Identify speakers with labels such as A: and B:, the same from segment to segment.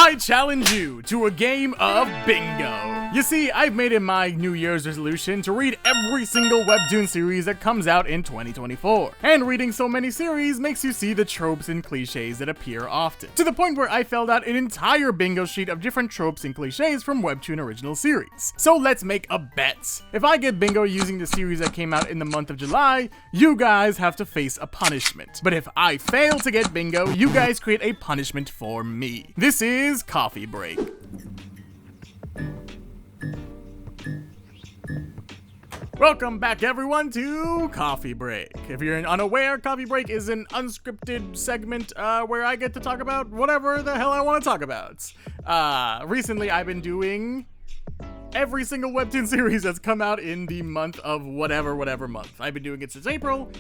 A: I challenge you to a game of bingo. You see, I've made it my New Year's resolution to read every single webtoon series that comes out in 2024. And reading so many series makes you see the tropes and cliches that appear often. To the point where I filled out an entire bingo sheet of different tropes and cliches from webtoon original series. So let's make a bet. If I get bingo using the series that came out in the month of July, you guys have to face a punishment. But if I fail to get bingo, you guys create a punishment for me. This is Coffee Break. Welcome back, everyone, to Coffee Break. If you're unaware, Coffee Break is an unscripted segment where I get to talk about whatever the hell I want to talk about. Recently, I've been doing every single webtoon series that's come out in the month of whatever month. I've been doing it since April,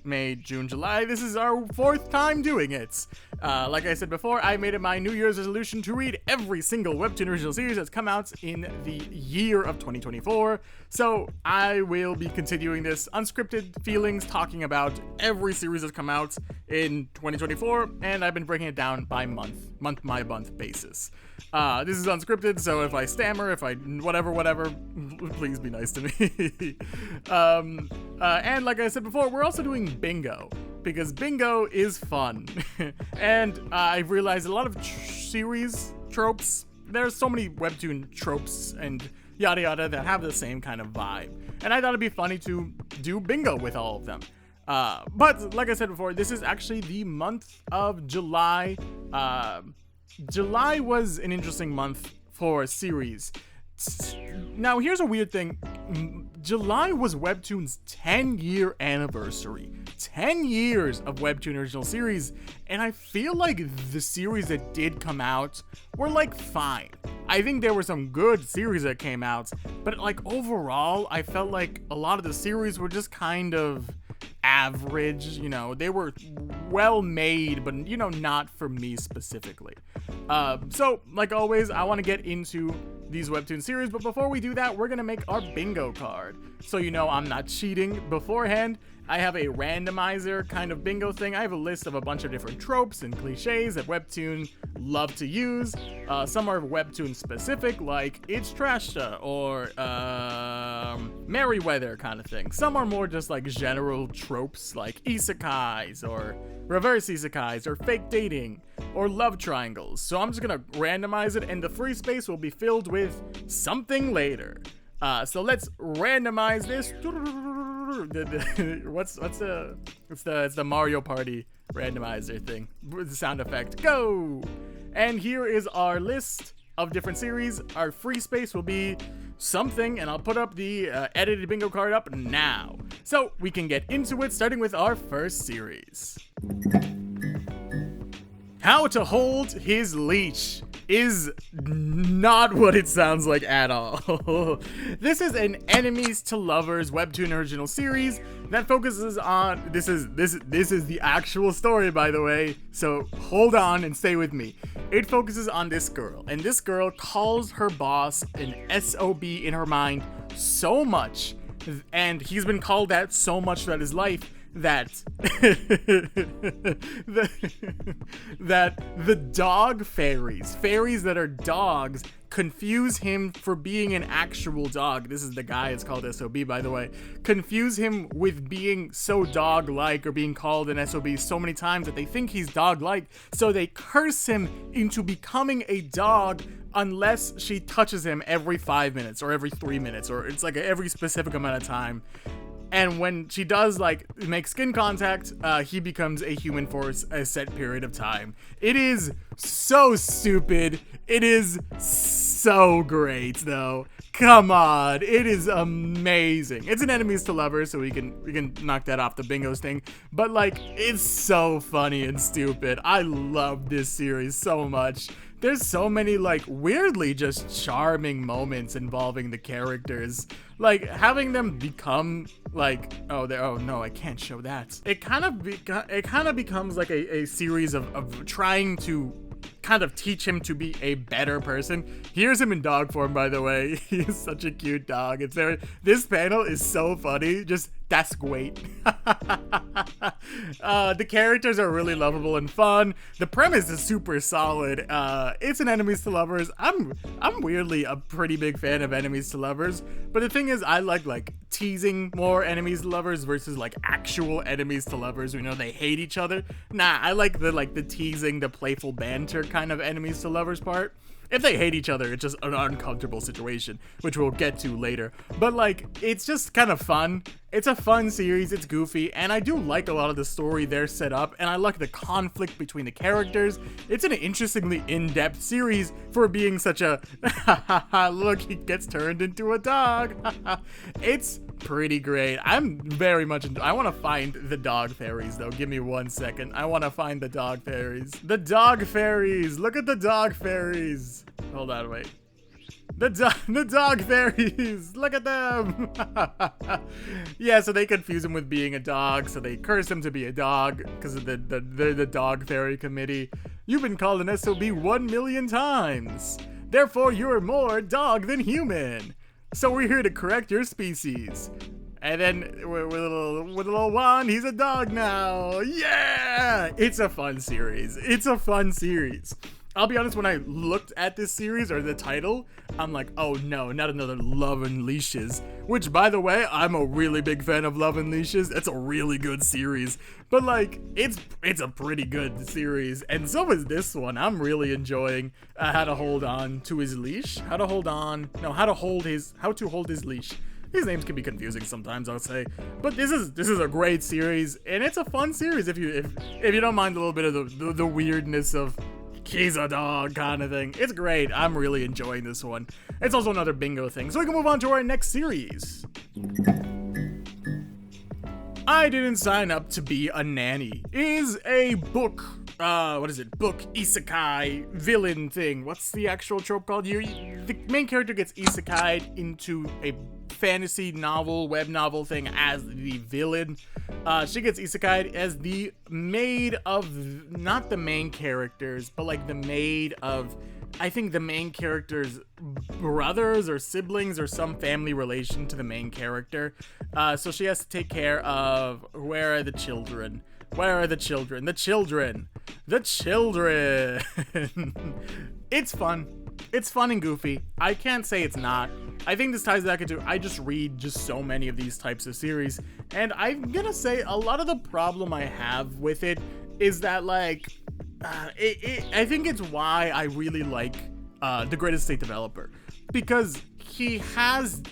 A: May, June, July. This is our fourth time doing it. Like I said before, I made it my New Year's resolution to read every single webtoon original series that's come out in the year of 2024. So I will be continuing this unscripted feelings, talking about every series that's come out in 2024, and I've been breaking it down by month by month basis. This is unscripted, so if I stammer, if I whatever, please be nice to me. And like I said before, we're also doing bingo, because bingo is fun. And I've realized a lot of series tropes, there's so many webtoon tropes and yada yada that have the same kind of vibe. And I thought it'd be funny to do bingo with all of them. But like I said before, this is actually the month of July. July was an interesting month for series. Now, here's a weird thing. July was Webtoon's 10-year anniversary. 10 years of Webtoon original series, and I feel like the series that did come out were like fine. I think there were some good series that came out, but like overall, I felt like a lot of the series were just kind of average. You know, they were well made, but you know, not for me specifically. So like always, I want to get into these webtoon series, but before we do that, we're gonna make our bingo card. So you know I'm not cheating beforehand. I have a randomizer kind of bingo thing. I have a list of a bunch of different tropes and cliches that webtoon love to use. Some are webtoon specific, like It's Trashta or Merryweather kind of thing. Some are more just like general tropes, like isekais or reverse isekais or fake dating or love triangles. So I'm just gonna randomize it, and the free space will be filled with something later. So let's randomize this. It's the Mario Party randomizer thing. The sound effect. Go! And here is our list of different series. Our free space will be something, and I'll put up the edited bingo card up now. So we can get into it, starting with our first series. How to Hold His Leash is not what it sounds like at all. This is an enemies to lovers webtoon original series that focuses on this is the actual story, by the way, so hold on and stay with me. It focuses on this girl, and this girl calls her boss an SOB in her mind so much, and he's been called that so much throughout his life that the dog fairies that are dogs confuse him for being an actual dog. This is the guy, it's called SOB, by the way. Confuse him with being so dog-like or being called an SOB so many times that they think he's dog-like, so they curse him into becoming a dog unless she touches him every 5 minutes or every 3 minutes, or it's like every specific amount of time. And when she does, like, make skin contact, he becomes a human for a set period of time. It is so stupid. It is so great, though. Come on, it is amazing. It's an enemies to lovers, so we can knock that off the bingos thing. But like, it's so funny and stupid. I love this series so much. There's so many like weirdly just charming moments involving the characters. Like having them become like, oh no, I can't show that. It kind of becomes like a series of trying to kind of teach him to be a better person. Here's him in dog form, by the way. He is such a cute dog. This panel is so funny. Just That's great. The characters are really lovable and fun. The premise is super solid. It's an enemies to lovers. I'm weirdly a pretty big fan of enemies to lovers, but the thing is, I like teasing more enemies to lovers versus like actual enemies to lovers. We know they hate each other. Nah, I like the teasing, the playful banter kind of enemies to lovers part. If they hate each other, it's just an uncomfortable situation, which we'll get to later. But like, it's just kind of fun. It's a fun series, it's goofy, and I do like a lot of the story they're set up, and I like the conflict between the characters. It's an interestingly in-depth series for being such a look, he gets turned into a dog. It's pretty great. I'm very much I want to find the dog fairies though. Give me 1 second. I want to find the dog fairies. The dog fairies. Look at the dog fairies. Hold on, wait. The dog fairies. Look at them. Yeah, so they confuse him with being a dog, so they curse him to be a dog because of they're the dog fairy committee. You've been called an SOB 1 million times. Therefore, you're more dog than human. So we're here to correct your species. And then with a little wand, he's a dog now. Yeah! It's a fun series. It's a fun series. I'll be honest, when I looked at this series, or the title, I'm like, oh no, not another Love and Leashes. Which, by the way, I'm a really big fan of Love and Leashes. It's a really good series. But like, it's a pretty good series. And so is this one. I'm really enjoying how to hold on to his leash. How to hold his leash. These names can be confusing sometimes, I'll say, but this is a great series, and it's a fun series if you don't mind a little bit of the weirdness of he's a dog kind of thing. It's great. I'm really enjoying this one. It's also another bingo thing, so we can move on to our next series. I Didn't Sign Up to Be a Nanny is a book. What is it? Book isekai villain thing. What's the actual trope called here? The main character gets isekai'd into a fantasy novel, web novel thing as the villain. She gets isekai'd as the maid of, not the main characters, but like the maid of, I think the main character's brothers or siblings or some family relation to the main character. So she has to take care of, where are the children? Where are the children? The children! The children! It's fun. It's fun and goofy. I can't say it's not. I think this ties back into, I just read just so many of these types of series, and I'm gonna say a lot of the problem I have with it is that, like, I think it's why I really like The Greatest State Developer, because he has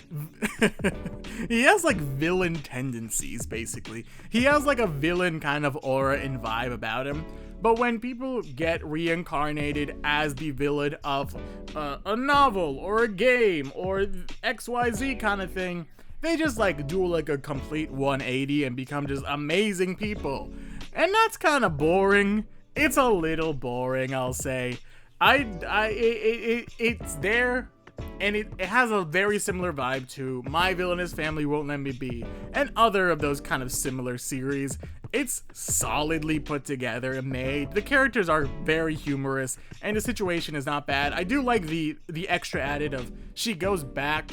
A: like villain tendencies, basically. He has like a villain kind of aura and vibe about him. But when people get reincarnated as the villain of a novel or a game or XYZ kind of thing, they just like do like a complete 180 and become just amazing people. And that's kind of boring. It's a little boring, I'll say. It's there, and it has a very similar vibe to My Villainous Family Won't Let Me Be and other of those kind of similar series. It's solidly put together and made. The characters are very humorous, and the situation is not bad. I do like the extra added of she goes back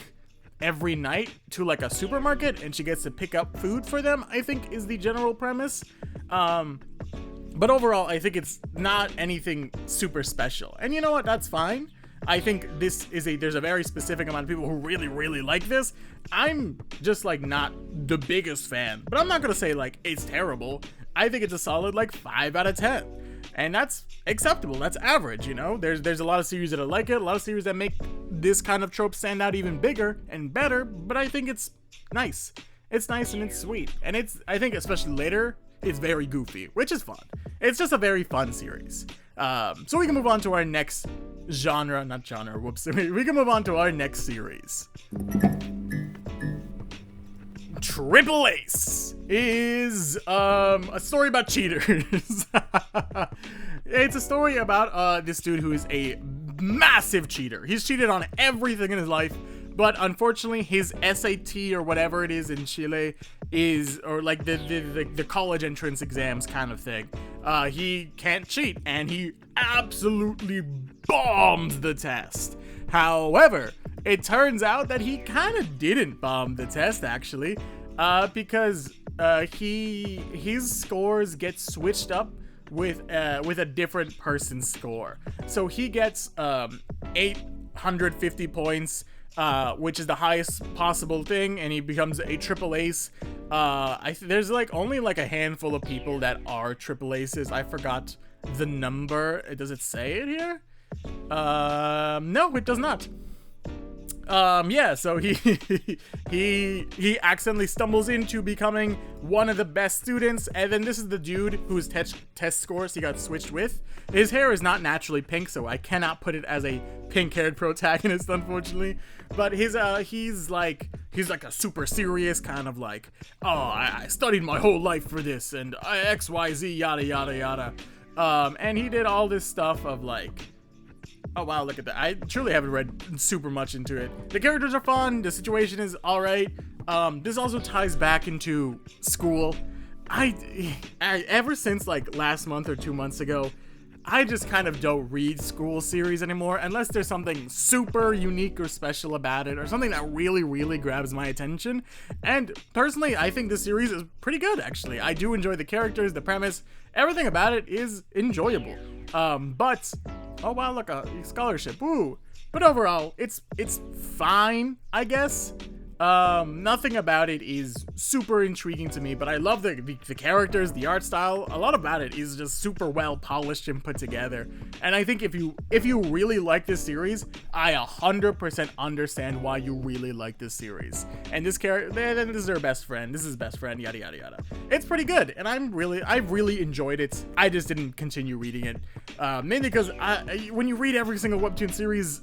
A: every night to like a supermarket and she gets to pick up food for them, I think is the general premise. But overall, I think it's not anything super special. And you know what? That's fine. I think there's a very specific amount of people who really, really like this. I'm just like not the biggest fan, but I'm not gonna say like it's terrible. I think it's a solid like 5 out of 10. And that's acceptable. That's average, you know? There's a lot of series that are like it, a lot of series that make this kind of trope stand out even bigger and better, but I think it's nice. It's nice and it's sweet. And I think especially later, it's very goofy, which is fun. It's just a very fun series. So we can move on to our next we can move on to our next series. Triple Ace is a story about cheaters. It's a story about this dude who is a massive cheater. He's cheated on everything in his life, but unfortunately his SAT or whatever it is in Chile or like the college entrance exams kind of thing, he can't cheat, and he absolutely bombed the test. However, it turns out that he kind of didn't bomb the test, actually. Because his scores get switched up with a different person's score. So he gets 850 points, which is the highest possible thing, and he becomes a triple ace. There's like only like a handful of people that are triple aces. I forgot the number. Does it say it here? No, it does not. Yeah, so he accidentally stumbles into becoming one of the best students, and then this is the dude whose test scores he got switched with. His hair is not naturally pink, so I cannot put it as a pink-haired protagonist, unfortunately. But he's like a super serious kind of like, oh, I studied my whole life for this, and XYZ, yada yada yada. And he did all this stuff of like, oh wow, look at that. I truly haven't read super much into it. The characters are fun, the situation is alright. This also ties back into school. I ever since like last month or 2 months ago, I just kind of don't read school series anymore unless there's something super unique or special about it, or something that really, really grabs my attention. And personally, I think this series is pretty good, actually. I do enjoy the characters, the premise, everything about it is enjoyable. But oh wow, look, a scholarship, woo. But overall, it's fine, I guess. Nothing about it is super intriguing to me, but I love the characters, the art style. A lot about it is just super well polished and put together. And I think if you really like this series, I 100% understand why you really like this series. And this character, this is their best friend. This is his best friend, yada yada yada. It's pretty good, and I really enjoyed it. I just didn't continue reading it, mainly because when you read every single webtoon series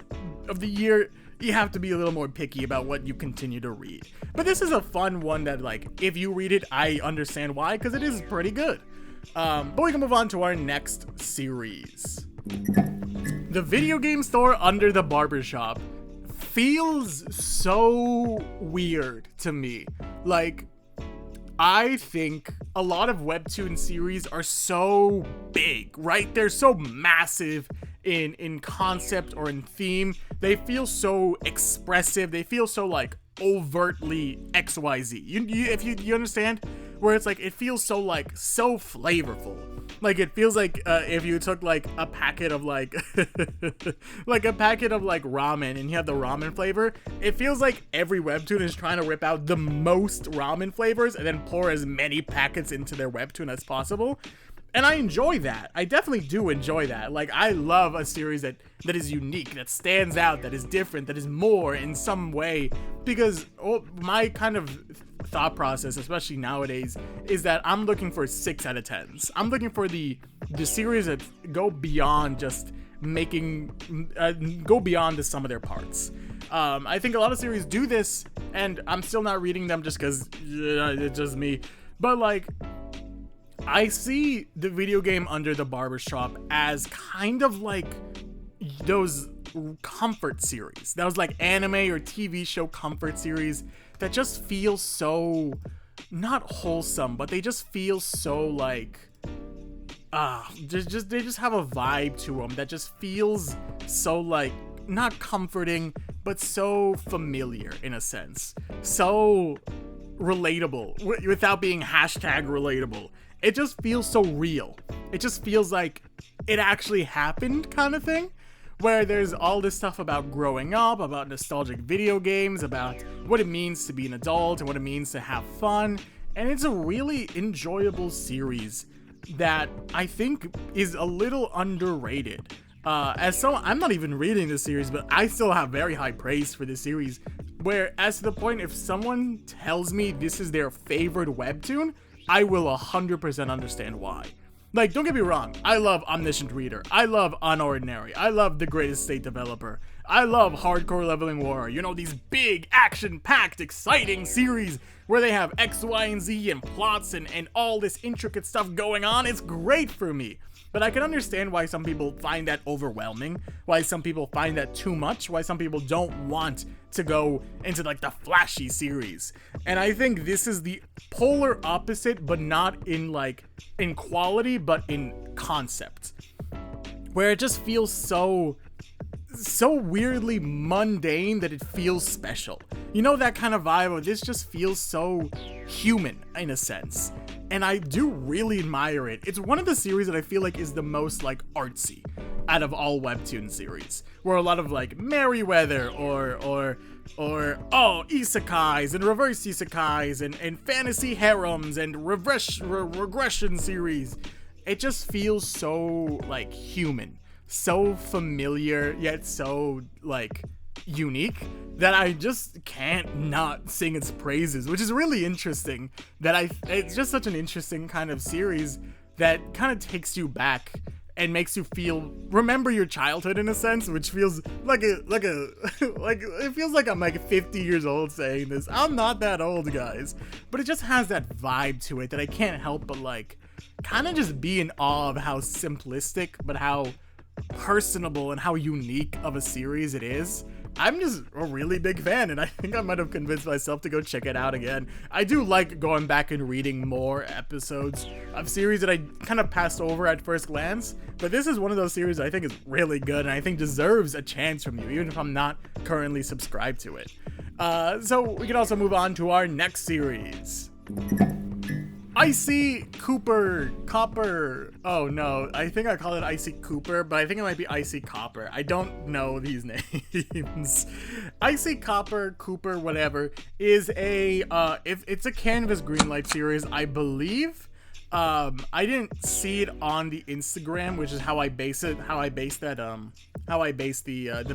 A: of the year, you have to be a little more picky about what you continue to read. But this is a fun one that, like, if you read it, I understand why, because it is pretty good. But we can move on to our next series. The video game store under the barbershop feels so weird to me. Like, I think a lot of webtoon series are so big, right? They're so massive in concept or in theme. They feel so expressive. They feel so like overtly XYZ. You understand? Where it's like, it feels so like so flavorful. Like, it feels like if you took like a packet of like like a packet of like ramen and you have the ramen flavor, it feels like every webtoon is trying to rip out the most ramen flavors and then pour as many packets into their webtoon as possible. And I enjoy that. I definitely do enjoy that. Like, I love a series that is unique, that stands out, that is different, that is more in some way. Because my kind of thought process, especially nowadays, is that I'm looking for 6 out of 10s. I'm looking for the series that go beyond just go beyond the sum of their parts. I think a lot of series do this, and I'm still not reading them just because it's just me. But like, I see the video game under the barbershop as kind of like those comfort series. That was like anime or TV show comfort series that just feel so not wholesome, but they just feel so like they just have a vibe to them that just feels so like not comforting, but so familiar in a sense, so relatable without being #relatable. It just feels so real. It just feels like it actually happened kind of thing, where there's all this stuff about growing up, about nostalgic video games, about what it means to be an adult and what it means to have fun. And it's a really enjoyable series that I think is a little underrated. I'm not even reading this series, but I still have very high praise for this series, where as to the point, if someone tells me this is their favorite webtoon, I will 100% understand why. Like, don't get me wrong, I love Omniscient Reader, I love Unordinary, I love The Greatest State Developer, I love Hardcore Leveling War, you know, these big, action-packed, exciting series where they have X, Y, and Z and plots and all this intricate stuff going on. It's great for me. But I can understand why some people find that overwhelming, why some people find that too much, why some people don't want to go into like the flashy series. And I think this is the polar opposite, but not in quality, but in concept, where it just feels so so weirdly mundane that it feels special. You know, that kind of vibe of this just feels so human in a sense. And I do really admire it. It's one of the series that I feel like is the most like artsy out of all webtoon series, where a lot of like Merryweather or isekais and reverse isekais and fantasy harems and regression series. It just feels so like human, so familiar, yet so like unique that I just can't not sing its praises, which is really interesting. It's just such an interesting kind of series that kind of takes you back and makes you remember your childhood in a sense, which feels like it feels like I'm like 50 years old saying this. I'm not that old, guys, but it just has that vibe to it that I can't help but like kind of just be in awe of how simplistic but how personable and how unique of a series it is. I'm just a really big fan, and I think I might have convinced myself to go check it out again. I do like going back and reading more episodes of series that I kind of passed over at first glance, but this is one of those series I think is really good and I think deserves a chance from you, even if I'm not currently subscribed to it. So we can also move on to our next series. Icy Copper. Oh no, I think I call it Icy Cooper, but I think it might be Icy Copper. I don't know these names. Icy Cooper, whatever, is if it's a Canvas Greenlight series, I believe. I didn't see it on the Instagram, which is how I base the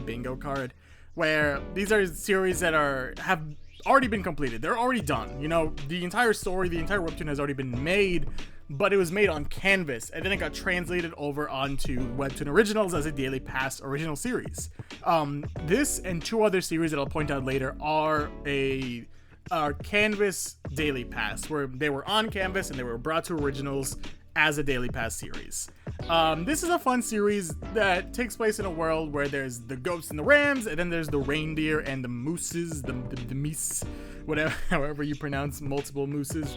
A: bingo card, where these are series that have already been completed. They're already done. You know, the entire story, the entire webtoon has already been made, but it was made on Canvas, and then it got translated over onto Webtoon Originals as a Daily Pass original series. This and two other series that I'll point out later are Canvas Daily Pass, where they were on Canvas and they were brought to Originals as a Daily Pass series. This is a fun series that takes place in a world where there's the goats and the rams, and then there's the reindeer and the mooses, the meese, whatever, however you pronounce multiple mooses,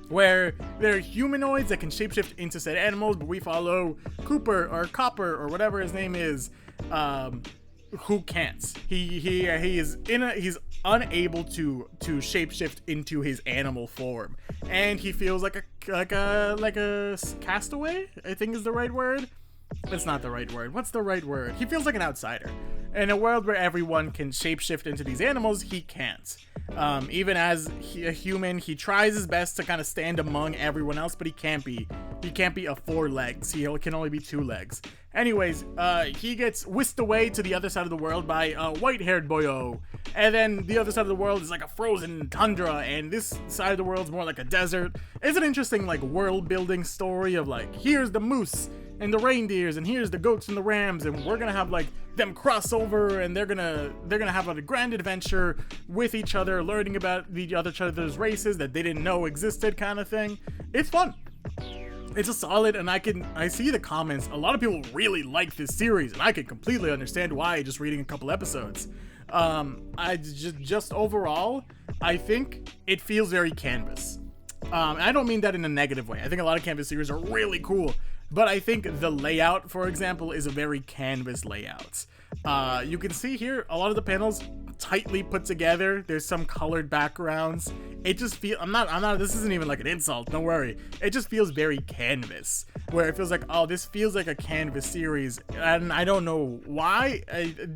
A: where they're humanoids that can shapeshift into said animals, but we follow Cooper or Copper or whatever his name is, who can't. He's unable to shapeshift into his animal form, and he feels like a castaway, I think is the right word. It's not the right word. What's the right word? He feels like an outsider. In a world where everyone can shapeshift into these animals, he can't. Even as a human, he tries his best to kind of stand among everyone else, but he can't be a 4 legs. He can only be 2 legs. Anyways, he gets whisked away to the other side of the world by a white-haired boyo. And then the other side of the world is like a frozen tundra, and this side of the world is more like a desert. It's an interesting like world-building story of like, here's the moose and the reindeers, and here's the goats and the rams, and we're gonna have like them cross over, and they're gonna have a grand adventure with each other, learning about each other's races that they didn't know existed, kind of thing. It's fun. It's a solid, and I see the comments. A lot of people really like this series, and I can completely understand why just reading a couple episodes. I just overall, I think it feels very Canvas. And I don't mean that in a negative way. I think a lot of Canvas series are really cool, but I think the layout, for example, is a very Canvas layout. You can see here a lot of the panels tightly put together. There's some colored backgrounds. It just feels, this isn't even like an insult, don't worry. It just feels very Canvas, where it feels like, oh, this feels like a Canvas series, and I don't know why.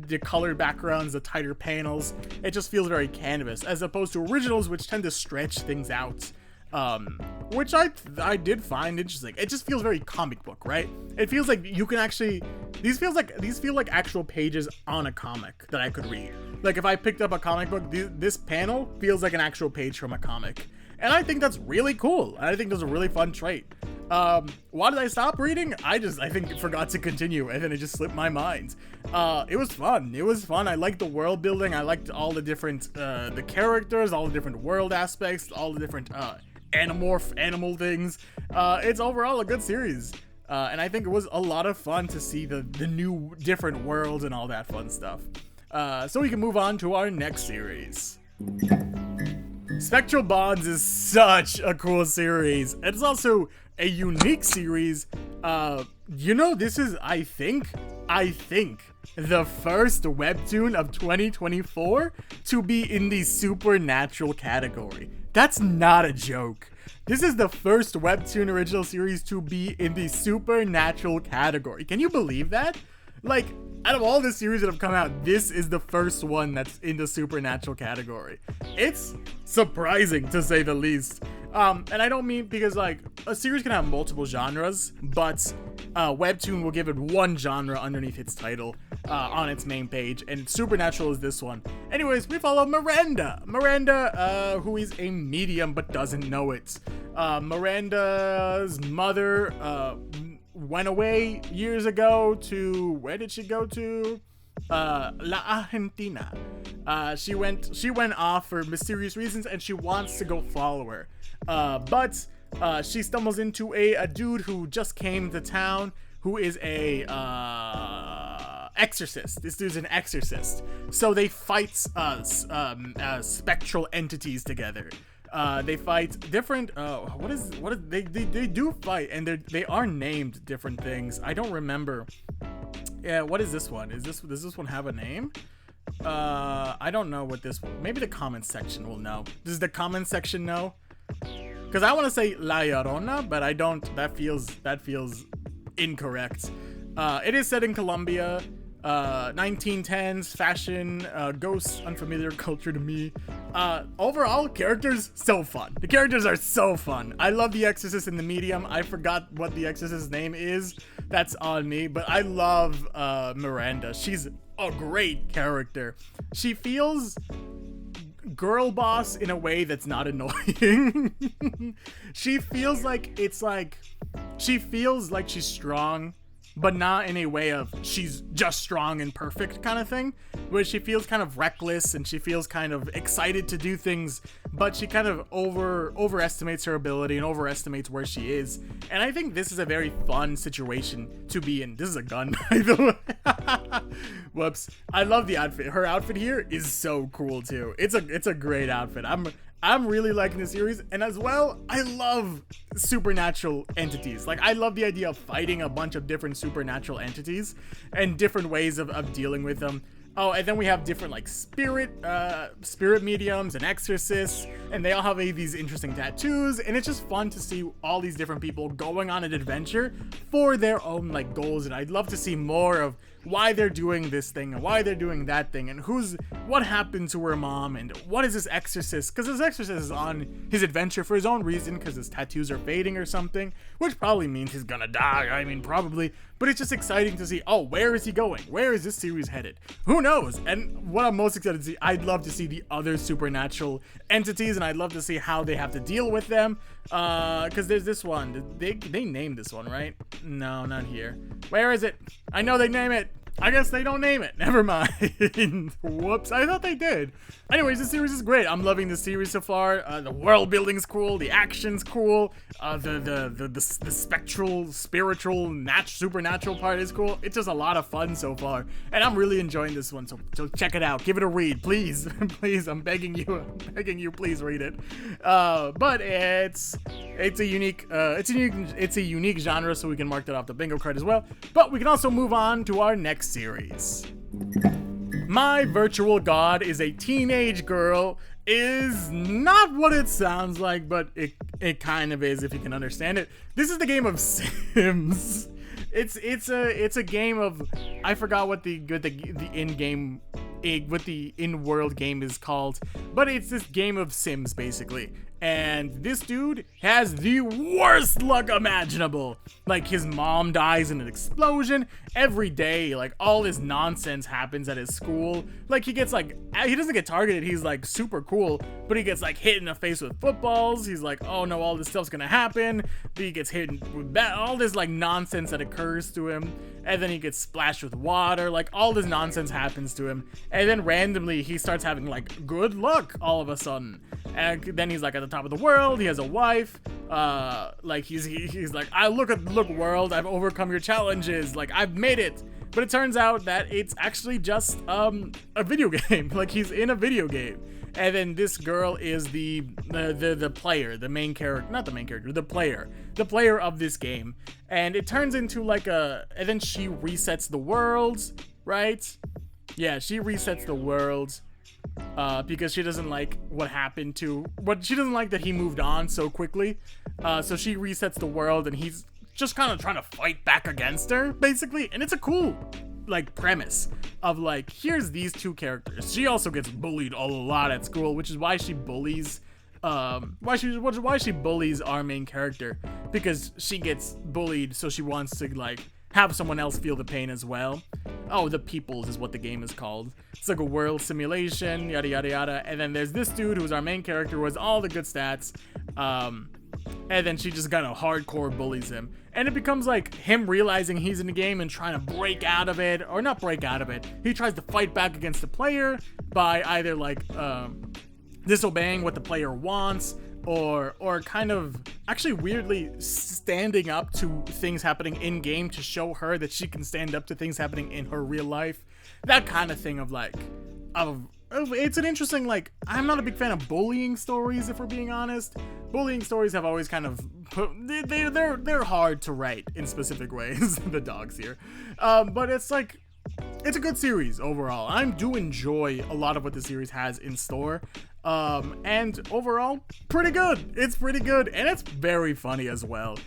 A: The colored backgrounds, the tighter panels, it just feels very Canvas, as opposed to Originals, which tend to stretch things out. Which I did find interesting. It just feels very comic book, right? It feels like you can actually, these feel like actual pages on a comic that I could read. Like if I picked up a comic book, this panel feels like an actual page from a comic. And I think that's really cool. I think that's a really fun trait. Why did I stop reading? I think forgot to continue, and then it just slipped my mind. It was fun. I liked the world building. I liked all the different, the characters, all the different world aspects, all the different, animal things. It's overall a good series. And I think it was a lot of fun to see the new different worlds and all that fun stuff. So we can move on to our next series. Spectral Bonds is such a cool series. It's also a unique series. This is, I think, I think, the first webtoon of 2024 to be in the supernatural category. That's not a joke. This is the first webtoon original series to be in the supernatural category. Can you believe that? Like, out of all the series that have come out, this is the first one that's in the supernatural category. It's surprising, to say the least. And I don't mean because, like, a series can have multiple genres, but webtoon will give it one genre underneath its title on its main page, and supernatural is this one. Anyways, we follow Miranda. Miranda, who is a medium but doesn't know it. Miranda's mother went away years ago to, where did she go to? La Argentina. She went off for mysterious reasons, and she wants to go follow her. But she stumbles into a dude who just came to town, who is a exorcist. This dude's an exorcist. So they fight spectral entities together. They fight different. They do fight, and they are named different things. I don't remember. Yeah, what is this one? Does this one have a name? I don't know what this. Maybe the comment section will know. Does the comment section know? Because I want to say La Llorona, but I don't. That feels incorrect. It is set in Colombia. 1910s, fashion, ghosts, unfamiliar culture to me. Overall, characters, so fun. The characters are so fun. I love the Exorcist in the medium. I forgot what the Exorcist's name is. That's on me, but I love Miranda. She's a great character. She feels girl boss in a way that's not annoying. She feels like she feels like she's strong, but not in a way of she's just strong and perfect kind of thing, where she feels kind of reckless and she feels kind of excited to do things, but she kind of overestimates her ability and overestimates where she is. And I think this is a very fun situation to be in. This is a gun, by the way. Whoops. I love the outfit. Her outfit here is so cool too. It's a great outfit. I'm really liking the series, and as well, I love supernatural entities. Like, I love the idea of fighting a bunch of different supernatural entities and different ways of dealing with them. Oh, and then we have different, like, spirit mediums and exorcists, and they all have these interesting tattoos, and it's just fun to see all these different people going on an adventure for their own, like, goals. And I'd love to see more of why they're doing this thing and why they're doing that thing, and what happened to her mom, and what is this exorcist, because this exorcist is on his adventure for his own reason, because his tattoos are fading or something, which probably means he's gonna die. I mean, probably, but it's just exciting to see, oh, where is he going? Where is this series headed? Who knows? And what I'm most excited to see, I'd love to see the other supernatural entities, and I'd love to see how they have to deal with them, because there's this one. They named this one, right? No, not here. Where is it? I know they name it. I guess they don't name it. Never mind. Whoops. I thought they did. Anyways, this series is great. I'm loving the series so far. The world building's cool. The action's cool. The spectral, spiritual, supernatural part is cool. It's just a lot of fun so far, and I'm really enjoying this one. So check it out. Give it a read, please. Please. I'm begging you. Please read it. But it's a unique genre, so we can mark that off the bingo card as well. But we can also move on to our next series. My Virtual God is a teenage girl is not what it sounds like, but it kind of is if you can understand it. This is the game of Sims. It's a game of, I forgot what the in-world game is called, but it's this game of Sims basically. And this dude has the worst luck imaginable. Like, his mom dies in an explosion every day. Like, all this nonsense happens at his school. Like, he doesn't get targeted. He's like super cool, but he gets like hit in the face with footballs. He's like, oh no, all this stuff's gonna happen. He gets hit with all this like nonsense that occurs to him. And then he gets splashed with water. Like, all this nonsense happens to him. And then randomly he starts having like good luck all of a sudden. And then he's like at the top of the world. He has a wife. Like he's like, look world, I've overcome your challenges. Like, I've made it. But it turns out that it's actually just a video game. Like, he's in a video game. And then this girl is the player, the main character, not the main character, the player of this game. And it turns into like and then she resets the world, right? Yeah, she resets the world because she doesn't like she doesn't like that he moved on so quickly. So she resets the world, and he's just kind of trying to fight back against her, basically. And it's a cool like premise of like, here's these two characters. She also gets bullied a lot at school, which is why she bullies why she bullies our main character, because she gets bullied, so she wants to like have someone else feel the pain as well. Oh, The Peoples is what the game is called. It's like a world simulation, yada yada yada. And then there's this dude who's our main character, who has all the good stats, and then she just kind of hardcore bullies him. And it becomes like him realizing he's in the game and trying to break out of it, or not break out of it. He tries to fight back against the player by either like disobeying what the player wants, or kind of actually weirdly standing up to things happening in game to show her that she can stand up to things happening in her real life. That kind of thing of like, it's an interesting, like, I'm not a big fan of bullying stories, if we're being honest. Bullying stories have always kind of they're hard to write in specific ways. The dogs here, but it's like, it's a good series overall. I do enjoy a lot of what the series has in store, and overall, pretty good. It's pretty good, and it's very funny as well.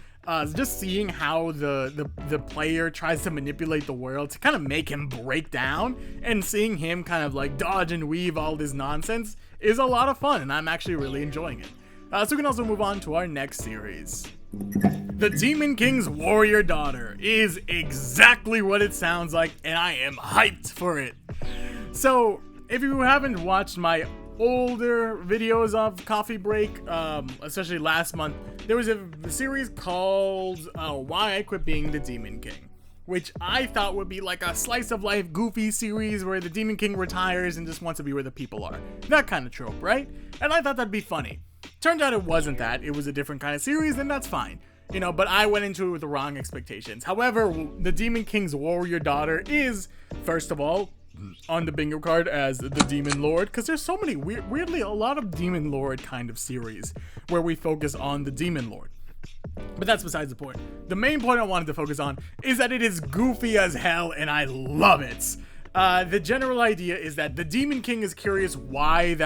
A: Just seeing how the player tries to manipulate the world to kind of make him break down, and seeing him kind of like dodge and weave all this nonsense is a lot of fun, and I'm actually really enjoying it. So we can also move on to our next series. The Demon King's Warrior Daughter is exactly what it sounds like, and I am hyped for it. So, if you haven't watched my older videos of Coffee Break, especially last month, there was a series called Why I Quit Being the Demon King, which I thought would be like a slice of life goofy series where the Demon King retires and just wants to be where the people are. That kind of trope, right? And I thought that'd be funny. Turned out it wasn't that. It was a different kind of series, and that's fine. You know, but I went into it with the wrong expectations. However, the Demon King's Warrior Daughter is, first of all, on the bingo card as the Demon Lord, because there's so many weirdly a lot of Demon Lord kind of series where we focus on the Demon Lord. But that's besides the point. The main point I wanted to focus on is that it is goofy as hell, and I love it. The general idea is that the Demon King is curious why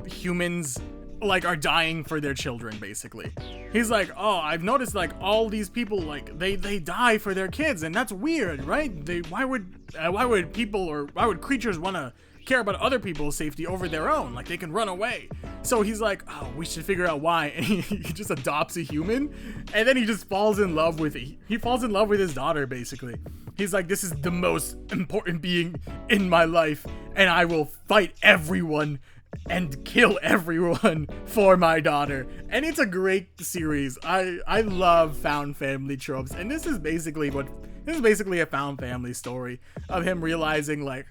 A: humans like are dying for their children, basically. He's like, oh, I've noticed like all these people, like they die for their kids, and that's weird, right? Why would creatures want to care about other people's safety over their own? Like, they can run away. So he's like, oh, we should figure out why. And he just adopts a human, and then he just falls in love with his daughter, basically. He's like, this is the most important being in my life, and I will fight everyone and kill everyone for my daughter. And it's a great series. I love found family tropes, and this is basically a found family story of him realizing like,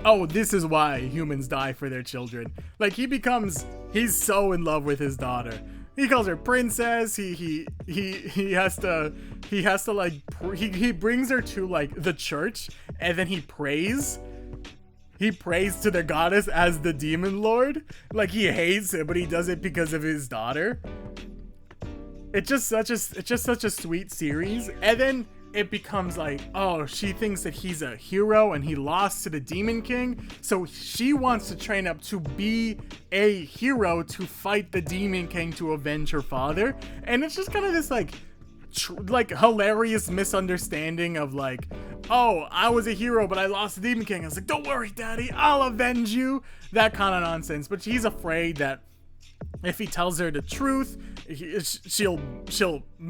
A: oh, this is why humans die for their children. Like, he's so in love with his daughter. He calls her princess. He brings her to like the church, and then he prays to the goddess as the Demon Lord. Like, he hates it, but he does it because of his daughter. It's just such a sweet series. And then it becomes like, oh, she thinks that he's a hero and he lost to the Demon King, so she wants to train up to be a hero to fight the Demon King to avenge her father. And it's just kind of this like hilarious misunderstanding of like, oh, I was a hero but I lost the Demon King. I was like, don't worry, daddy, I'll avenge you. That kind of nonsense. But she's afraid that if he tells her the truth, she'll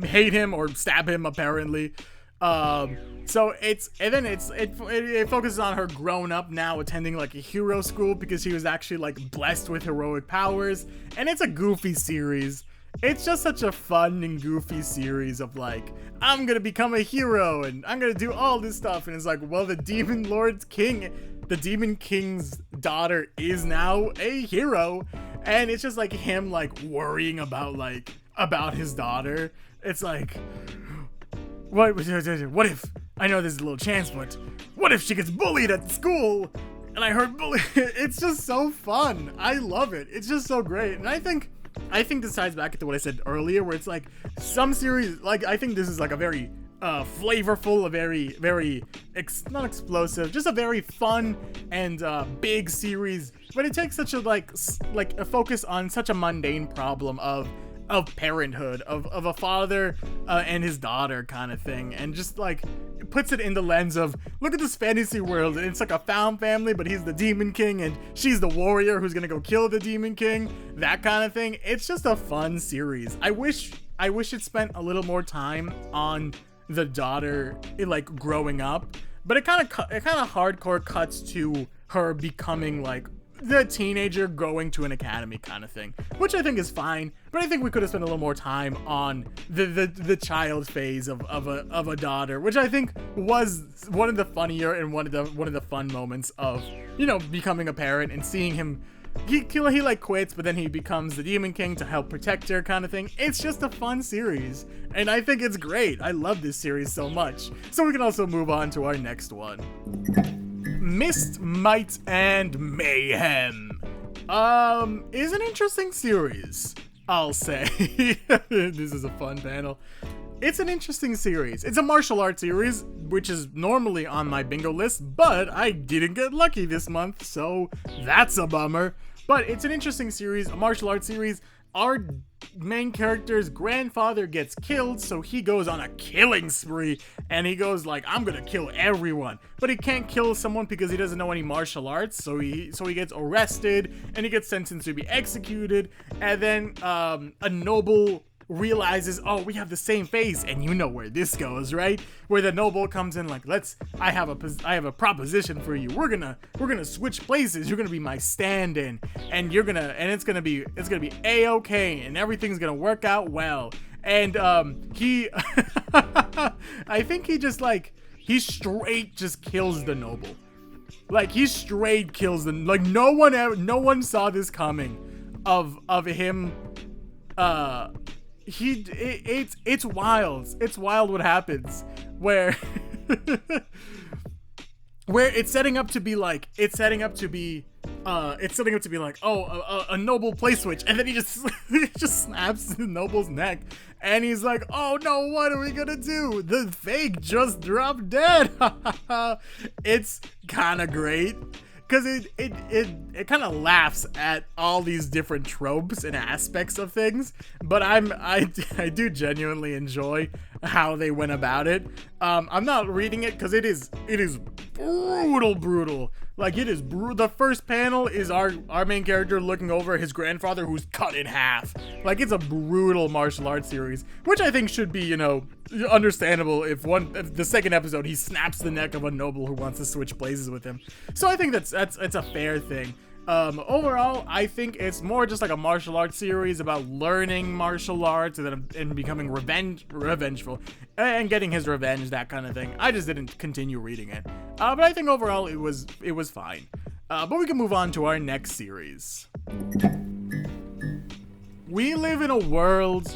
A: hate him or stab him, apparently. So it focuses on her grown up now, attending like a hero school because she was actually like blessed with heroic powers. And it's a goofy series. It's just such a fun and goofy series of like, I'm gonna become a hero and I'm gonna do all this stuff. And it's like, well, the Demon King's daughter is now a hero. And it's just like him like worrying about his daughter. It's like, what if, I know there's a little chance, but what if she gets bullied at school? and I heard it's just so fun. I love it. It's just so great. And I think this ties back into what I said earlier, where it's like some series, like I think this is like a very flavorful, a very not explosive, just a very fun and big series, but it takes such a like a focus on such a mundane problem of parenthood, of a father and his daughter kind of thing, and just like it puts it in the lens of, look at this fantasy world, and it's like a found family, but he's the Demon King and she's the warrior who's gonna go kill the Demon King, that kind of thing. It's just a fun series. I wish it spent a little more time on the daughter, like growing up, but it kind of hardcore cuts to her becoming like the teenager going to an academy kind of thing, which I think is fine, but I think we could have spent a little more time on the child phase of a daughter, which I think was one of the funnier and one of the fun moments of, you know, becoming a parent and seeing him. He like quits, but then he becomes the Demon King to help protect her kind of thing. It's just a fun series, and I think it's great. I love this series so much. So we can also move on to our next one. Mist, Might, and Mayhem is an interesting series, I'll say. This is a fun panel. It's an interesting series. It's a martial arts series, which is normally on my bingo list, but I didn't get lucky this month, so that's a bummer. But it's an interesting series, a martial arts series. Our main character's grandfather gets killed, so he goes on a killing spree, and he goes like, I'm gonna kill everyone. But he can't kill someone because he doesn't know any martial arts, so he gets arrested, and he gets sentenced to be executed, and then a noble realizes, oh, we have the same face, and you know where this goes, right? Where the noble comes in like, I have a proposition for you. We're gonna switch places. You're gonna be my stand-in, and it's gonna be a-okay, and everything's gonna work out well. And he I think he straight just kills the noble. Like, he straight kills them. Like, no one saw this coming of him. It's wild. It's wild what happens where it's setting up to be like, oh, a noble play switch, and then he just snaps the noble's neck, and he's like, oh no, what are we gonna do? The fake just dropped dead. It's kind of great. Because it kind of laughs at all these different tropes and aspects of things, but I do genuinely enjoy how they went about it. I'm not reading it because it is brutal. Like, it is the first panel is our main character looking over his grandfather who's cut in half. Like, it's a brutal martial arts series, which I think should be, you know, understandable if the second episode he snaps the neck of a noble who wants to switch places with him. So I think it's a fair thing. Overall, I think it's more just like a martial arts series about learning martial arts and becoming revengeful and getting his revenge, that kind of thing. I just didn't continue reading it. But I think overall it was fine. But we can move on to our next series. We live in a world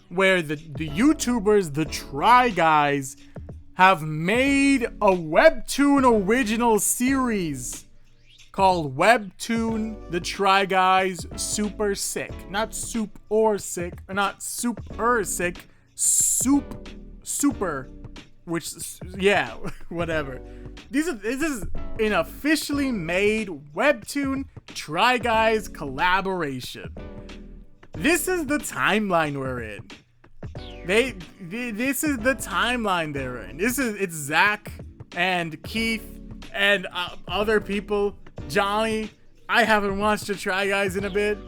A: where the YouTubers, the Try Guys, have made a Webtoon original series called Webtoon The Try Guys Super Sick. Not soup or sick, or not super sick, super, which, yeah, whatever. This is an officially made Webtoon Try Guys collaboration. This is the timeline we're in. This is the timeline they're in. It's Zach and Keith and other people. Johnny, I haven't watched the Try Guys in a bit,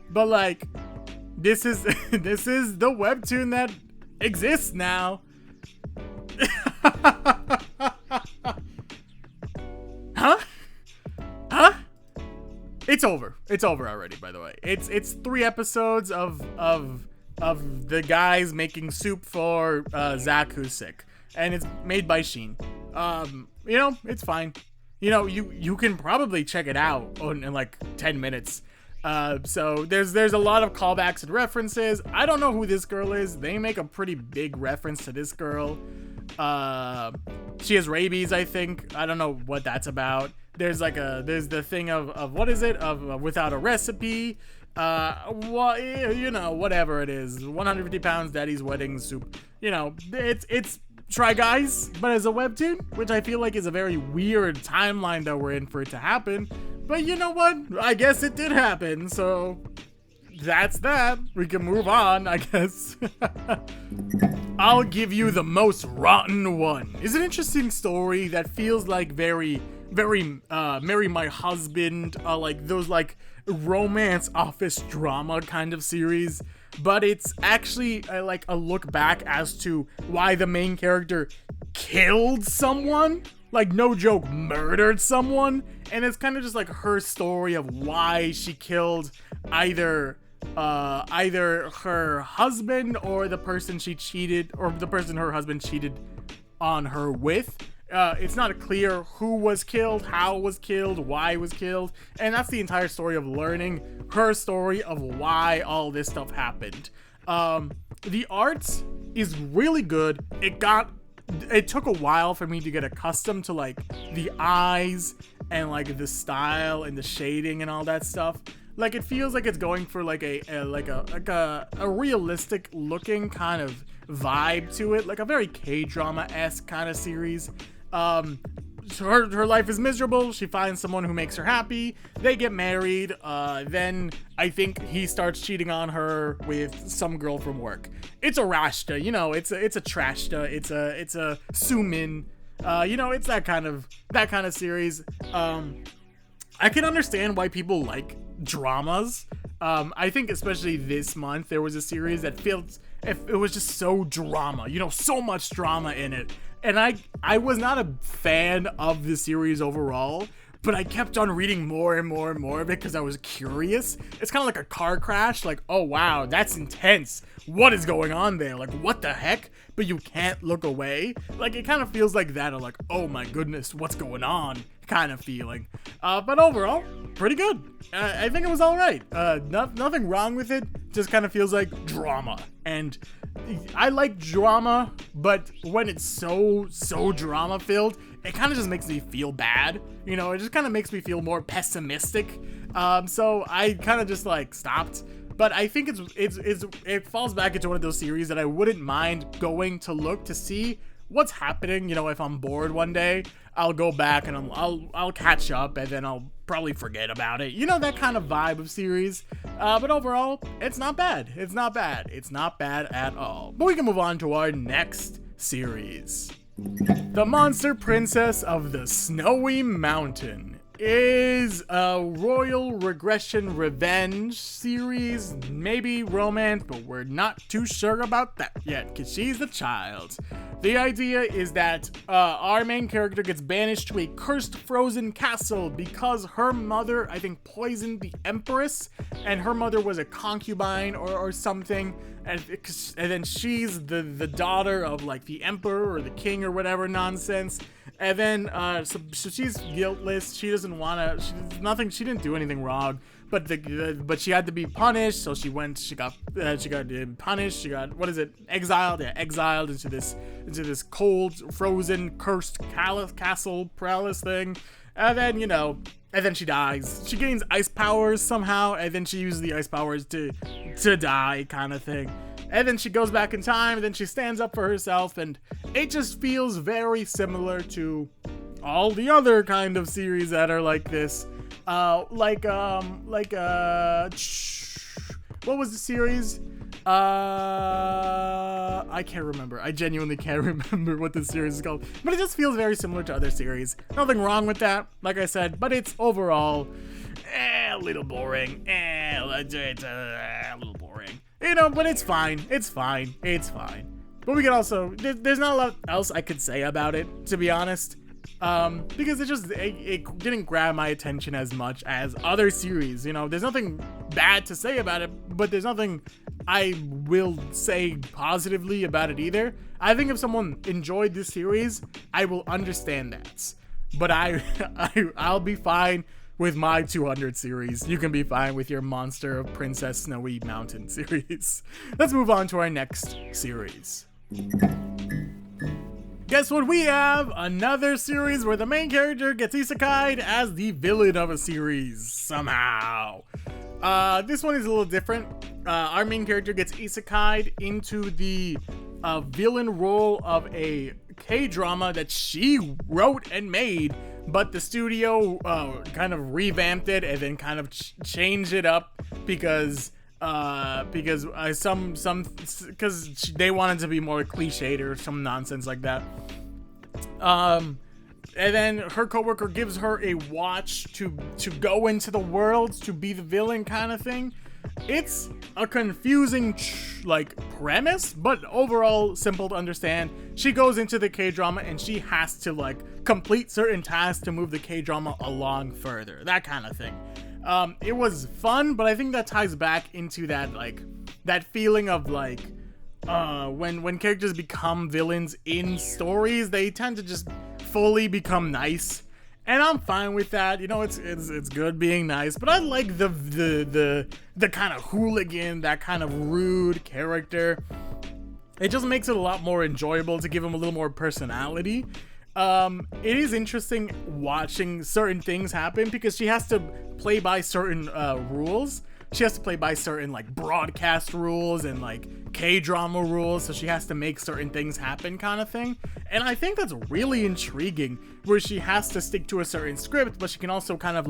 A: but like, this is the Webtoon that exists now. Huh? It's over. It's over already, by the way. It's 3 episodes of the guys making soup for Zach who's sick, and it's made by Sheen. You know, it's fine. You know, you can probably check it out in like 10 minutes. So there's a lot of callbacks and references. I don't know who this girl is. They make a pretty big reference to this girl. She has rabies, I think. I don't know what that's about. there's the thing of what is it, of without a recipe, whatever it is, 150 pounds daddy's wedding soup. It's Try Guys, but as a webtoon, which I feel like is a very weird timeline that we're in for it to happen. But you know what? I guess it did happen, so that's that. We can move on, I guess. I'll give you the most rotten one. It's an interesting story that feels like very Marry My Husband, like those like romance office drama kind of series. But it's actually like a look back as to why the main character killed someone. Like, no joke, murdered someone. And it's kind of just like her story of why she killed either her husband or the person she cheated, or the person her husband cheated on her with. It's not clear who was killed, how was killed, why was killed, and that's the entire story of learning her story of why all this stuff happened. The art is really good. It took a while for me to get accustomed to like the eyes and like the style and the shading and all that stuff. Like, it feels like it's going for like a realistic looking kind of vibe to it, like a very K-drama-esque kind of series. Her life is miserable. She finds someone who makes her happy. They get married. Then I think he starts cheating on her with some girl from work. It's a rashta, it's a trashta. It's a sumin. It's that kind of series. I can understand why people like dramas. I think especially this month there was a series that it was just so drama, so much drama in it. And I was not a fan of the series overall, but I kept on reading more and more and more because I was curious. It's kind of like a car crash, like, oh wow, that's intense. What is going on there? Like, what the heck? But you can't look away. Like, it kind of feels like that, or like, oh my goodness, what's going on kind of feeling. But overall, pretty good. I think it was all right. Nothing wrong with it. Just kind of feels like drama. And I like drama, but when it's so drama filled, it kind of just makes me feel bad. It just kind of makes me feel more pessimistic. So I kind of just like stopped. But I think it falls back into one of those series that I wouldn't mind going to look to see what's happening. If I'm bored one day, I'll go back and I'll catch up, and then I'll probably forget about it. That kind of vibe of series. But overall, it's not bad. It's not bad. It's not bad at all. But we can move on to our next series. The Monster Princess of the Snowy Mountain is a royal regression revenge series, maybe romance, but we're not too sure about that yet because she's a child. The idea is that our main character gets banished to a cursed frozen castle because her mother, I think, poisoned the empress, and her mother was a concubine or something, and then she's the daughter of like the emperor or the king or whatever nonsense. And then, so she's guiltless. She doesn't want to. She didn't do anything wrong. But she had to be punished. So she got punished. She got exiled? Yeah, exiled into this cold, frozen, cursed castle palace thing. And then she dies. She gains ice powers somehow, and then she uses the ice powers to die, kind of thing. And then she goes back in time, and then she stands up for herself, and it just feels very similar to all the other kind of series that are like this. What was the series? I can't remember. I genuinely can't remember what the series is called. But it just feels very similar to other series. Nothing wrong with that, like I said, but it's overall a little boring. A little boring. But it's fine. It's fine. But we can also, there's not a lot else I could say about it, to be honest. Because it didn't grab my attention as much as other series. There's nothing bad to say about it, but there's nothing I will say positively about it either. I think if someone enjoyed this series, I will understand that. But I'll be fine with my 200 series. You can be fine with your Monster of Princess Snowy Mountain series. Let's move on to our next series. Guess what we have? Another series where the main character gets isekai'd as the villain of a series, somehow. This one is a little different. Our main character gets isekai'd into the villain role of a K-drama that she wrote and made, but the studio kind of revamped it and then kind of changed it up because they wanted to be more cliched or some nonsense like that. And then her coworker gives her a watch to go into the world to be the villain kind of thing. It's a confusing premise, but overall simple to understand. She goes into the K-drama and she has to complete certain tasks to move the K-drama along further, that kind of thing. It was fun, but I think that ties back into that that feeling of when characters become villains in stories, they tend to just fully become nice. And I'm fine with that. You know, it's good being nice, but I like the kind of hooligan, that kind of rude character. It just makes it a lot more enjoyable to give him a little more personality. It is interesting watching certain things happen because she has to play by certain rules. She has to play by certain broadcast rules and K-drama rules, so she has to make certain things happen kind of thing. And I think that's really intriguing, where she has to stick to a certain script, but she can also kind of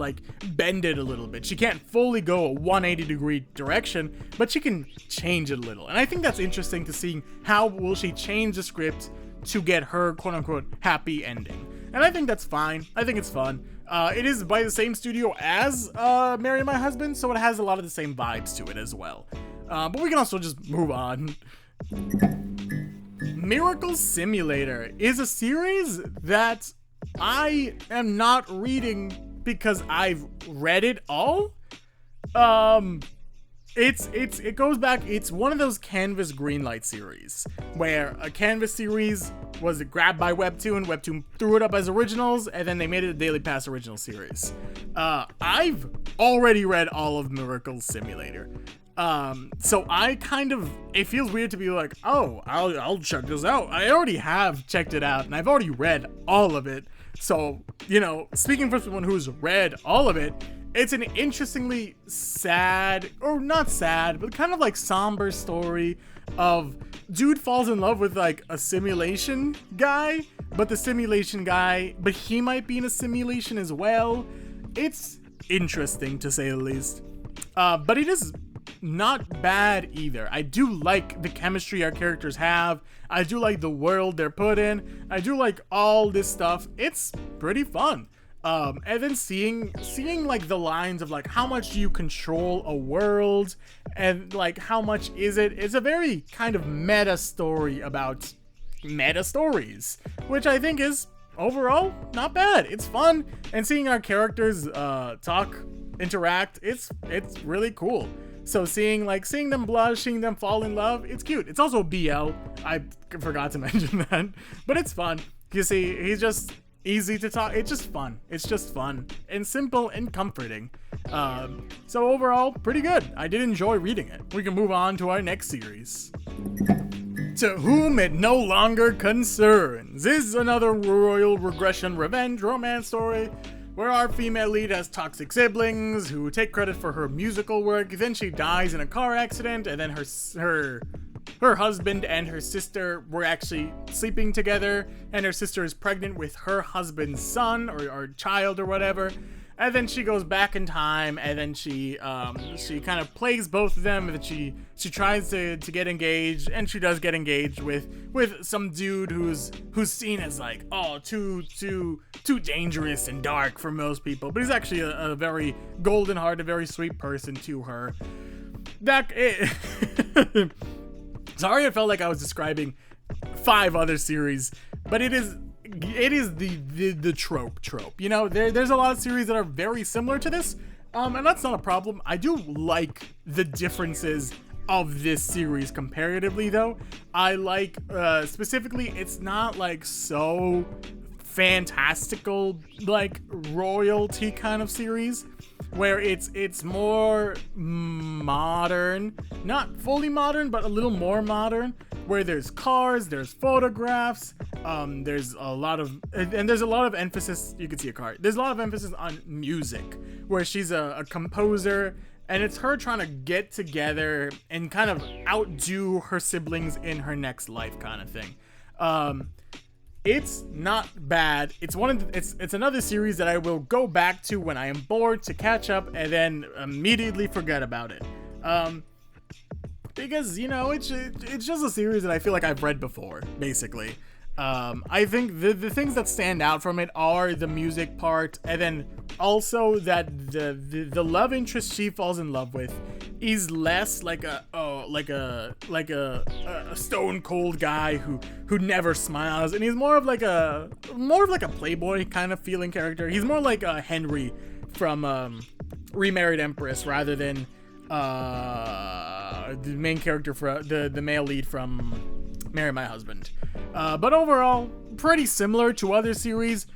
A: bend it a little bit. She can't fully go a 180-degree direction, but she can change it a little. And I think that's interesting to see how will she change the script to get her quote-unquote happy ending. And I think that's fine. I think it's fun. It is by the same studio as Marry My Husband, so it has a lot of the same vibes to it as well. But we can also just move on. Miracle Simulator is a series that I am not reading because I've read it all. It goes back, it's one of those Canvas Greenlight series, where a Canvas series was grabbed by Webtoon threw it up as originals, and then they made it a Daily Pass original series. I've already read all of Miracle Simulator. So it feels weird to be like, oh, I'll check this out. I already have checked it out, and I've already read all of it. So, speaking for someone who's read all of it, it's an interestingly sad, or not sad, but kind of somber story of dude falls in love with a simulation guy, but he might be in a simulation as well. It's interesting to say the least. But it is not bad either. I do like the chemistry our characters have. I do like the world they're put in. I do like all this stuff. It's pretty fun. And then seeing the lines of how much do you control a world and how much is it? It's a very kind of meta story about meta stories, which I think is overall not bad. It's fun, and seeing our characters interact, it's really cool. So seeing them blush, seeing them fall in love, it's cute. It's also BL. I forgot to mention that, but it's fun. You see, he's just easy to talk. It's just fun. It's just fun and simple and comforting. So overall, pretty good. I did enjoy reading it. We can move on to our next series. To Whom It No Longer Concerns is another royal regression revenge romance story where our female lead has toxic siblings who take credit for her musical work. Then she dies in a car accident, and then her husband and her sister were actually sleeping together, and her sister is pregnant with her husband's son or child or whatever. And then she goes back in time, and then she kind of plays both of them. And she tries to get engaged, and she does get engaged with some dude who's seen as too dangerous and dark for most people, but he's actually a very golden heart, a very sweet person to her. Sorry, I felt like I was describing 5 other series, but it is the trope. There's a lot of series that are very similar to this, and that's not a problem. I do like the differences of this series comparatively, though. I like specifically, it's not so fantastical royalty kind of series, where it's more modern, not fully modern, but a little more modern, where there's cars, there's photographs, There's a lot of emphasis. You can see a card. There's a lot of emphasis on music, where she's a composer, and it's her trying to get together and kind of outdo her siblings in her next life, kind of thing. It's not bad. It's it's another series that I will go back to when I am bored to catch up and then immediately forget about it. Because, you know, it's just a series that I feel like I've read before, basically. I think the things that stand out from it are the music part, and then also that the love interest she falls in love with is less like a stone cold guy who never smiles, and he's more of like a playboy kind of feeling character. He's more like Henry from Remarried Empress rather than the main character for the male lead from Marry My Husband. But overall, pretty similar to other series.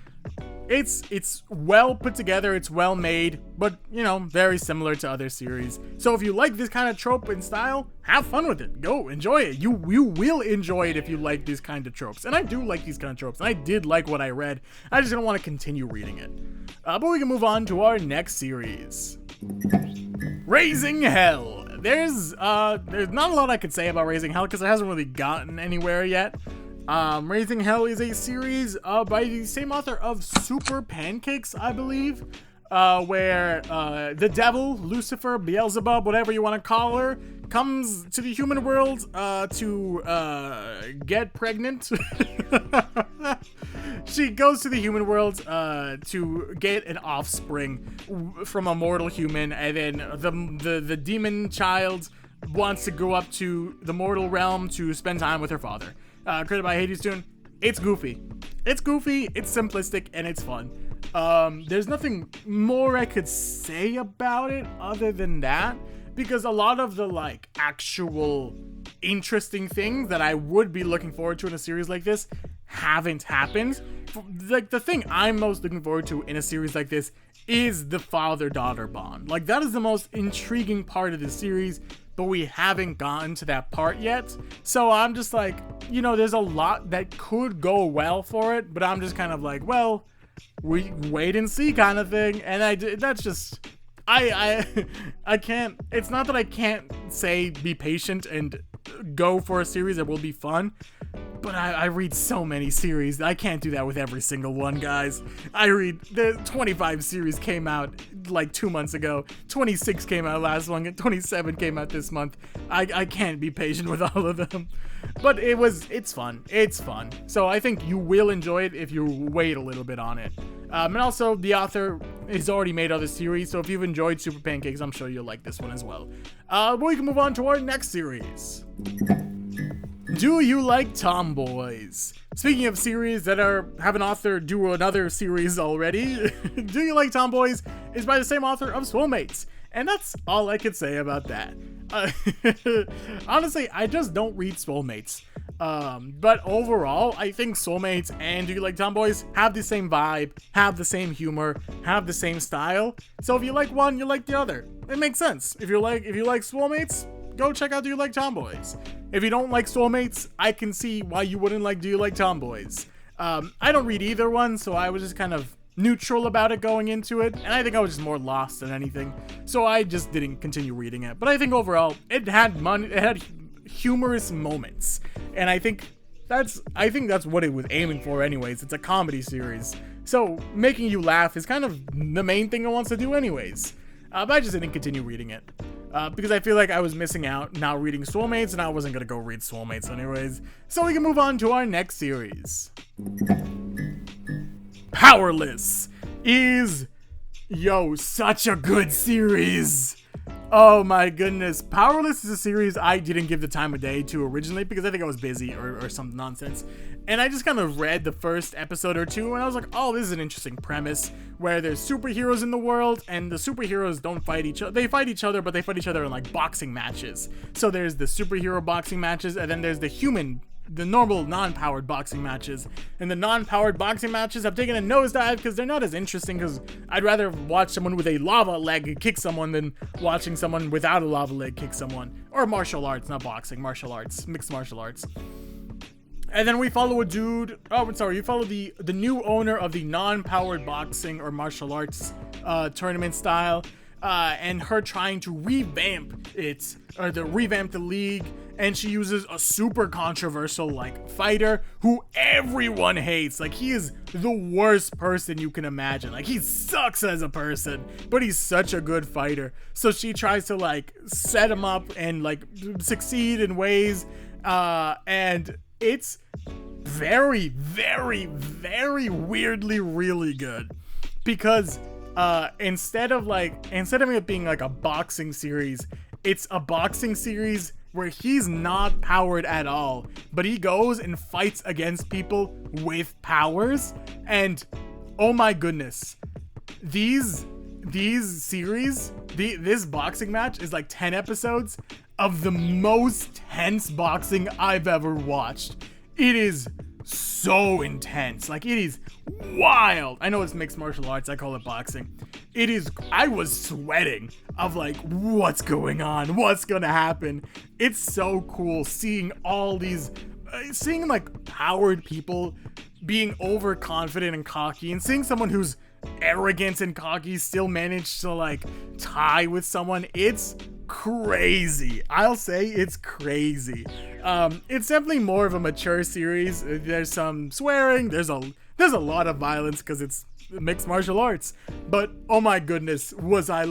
A: It's well put together, it's well made, but, you know, very similar to other series. So if you like this kind of trope and style, have fun with it. Go enjoy it. You will enjoy it if you like these kind of tropes. And I do like these kind of tropes, and I did like what I read. I just don't want to continue reading it. But we can move on to our next series. Raising Hell. There's not a lot I could say about Raising Hell because it hasn't really gotten anywhere yet. Raising Hell is a series by the same author of Super Pancakes, I believe, where the devil, Lucifer, Beelzebub, whatever you want to call her, comes to the human world to get pregnant. She goes to the human world to get an offspring from a mortal human, and then the demon child wants to go up to the mortal realm to spend time with her father. Created by Hades Toon. It's goofy. It's simplistic, and it's fun. There's nothing more I could say about it other than that, because a lot of the like actual interesting things that I would be looking forward to in a series like this haven't happened. Like, the thing I'm most looking forward to in a series like this is the father-daughter bond. Like, that is the most intriguing part of the series, but we haven't gotten to that part yet. So I'm just like, you know, there's a lot that could go well for it, but I'm just kind of like, well, we wait and see kind of thing. And that's just, I can't, it's not that I can't say be patient and go for a series that will be fun, but I read so many series. I can't do that with every single one, guys. The 25 series came out like 2 months ago. 26 came out last month, and 27 came out this month. I can't be patient with all of them. But it's fun. It's fun. So I think you will enjoy it if you wait a little bit on it. And also, the author has already made other series, so if you've enjoyed Super Pancakes, I'm sure you'll like this one as well. But we can move on to our next series. Do you like Tomboys? Speaking of series that have an author do another series already, Do You Like Tomboys is by the same author of Soulmates, and that's all I could say about that. Honestly, I just don't read Soulmates. But overall, I think Soulmates and Do You Like Tomboys have the same vibe, have the same humor, have the same style. So if you like one, you like the other. It makes sense. If you like Soulmates, go check out Do You Like Tomboys. If you don't like Soulmates, I can see why you wouldn't like Do You Like Tomboys. I don't read either one, so I was just kind of neutral about it going into it, and I think I was just more lost than anything, so I just didn't continue reading it. But I think overall, it had humorous moments, and I think that's what it was aiming for anyways. It's a comedy series, so making you laugh is kind of the main thing it wants to do anyways. But I just didn't continue reading it. Because I feel like I was missing out now reading Soulmates, and I wasn't gonna go read Soulmates anyways. So we can move on to our next series. Powerless is, such a good series. Oh my goodness. Powerless is a series I didn't give the time of day to originally because I think I was busy or some nonsense. And I just kind of read the first episode or two, and I was like, oh, this is an interesting premise where there's superheroes in the world, and the superheroes don't fight each other. They fight each other, but they fight each other in like boxing matches. So there's the superhero boxing matches, and then there's the normal non-powered boxing matches. And the non-powered boxing matches have taken a nosedive because they're not as interesting, because I'd rather watch someone with a lava leg kick someone than watching someone without a lava leg kick someone. Or martial arts, not boxing, martial arts, mixed martial arts. And then we follow a dude. Oh, I'm sorry. You follow the new owner of the non-powered boxing or martial arts tournament style, and her trying to revamp the league. And she uses a super controversial like fighter who everyone hates. Like, he is the worst person you can imagine. Like, he sucks as a person, but he's such a good fighter. So she tries to like set him up and like succeed in ways, and it's very, very, very weirdly really good, because instead of it being like a boxing series, it's a boxing series where he's not powered at all, but he goes and fights against people with powers. And oh my goodness, this boxing match is like 10 episodes of the most tense boxing I've ever watched. It is so intense. Like, it is wild. I know it's mixed martial arts, I call it boxing. I was sweating of like, what's going on? What's gonna happen? It's so cool seeing all these, seeing like powered people being overconfident and cocky, and seeing someone who's arrogant and cocky still manage to like tie with someone. It's crazy. I'll say it's crazy. It's definitely more of a mature series. There's some swearing, there's a lot of violence because it's mixed martial arts, but oh my goodness, was I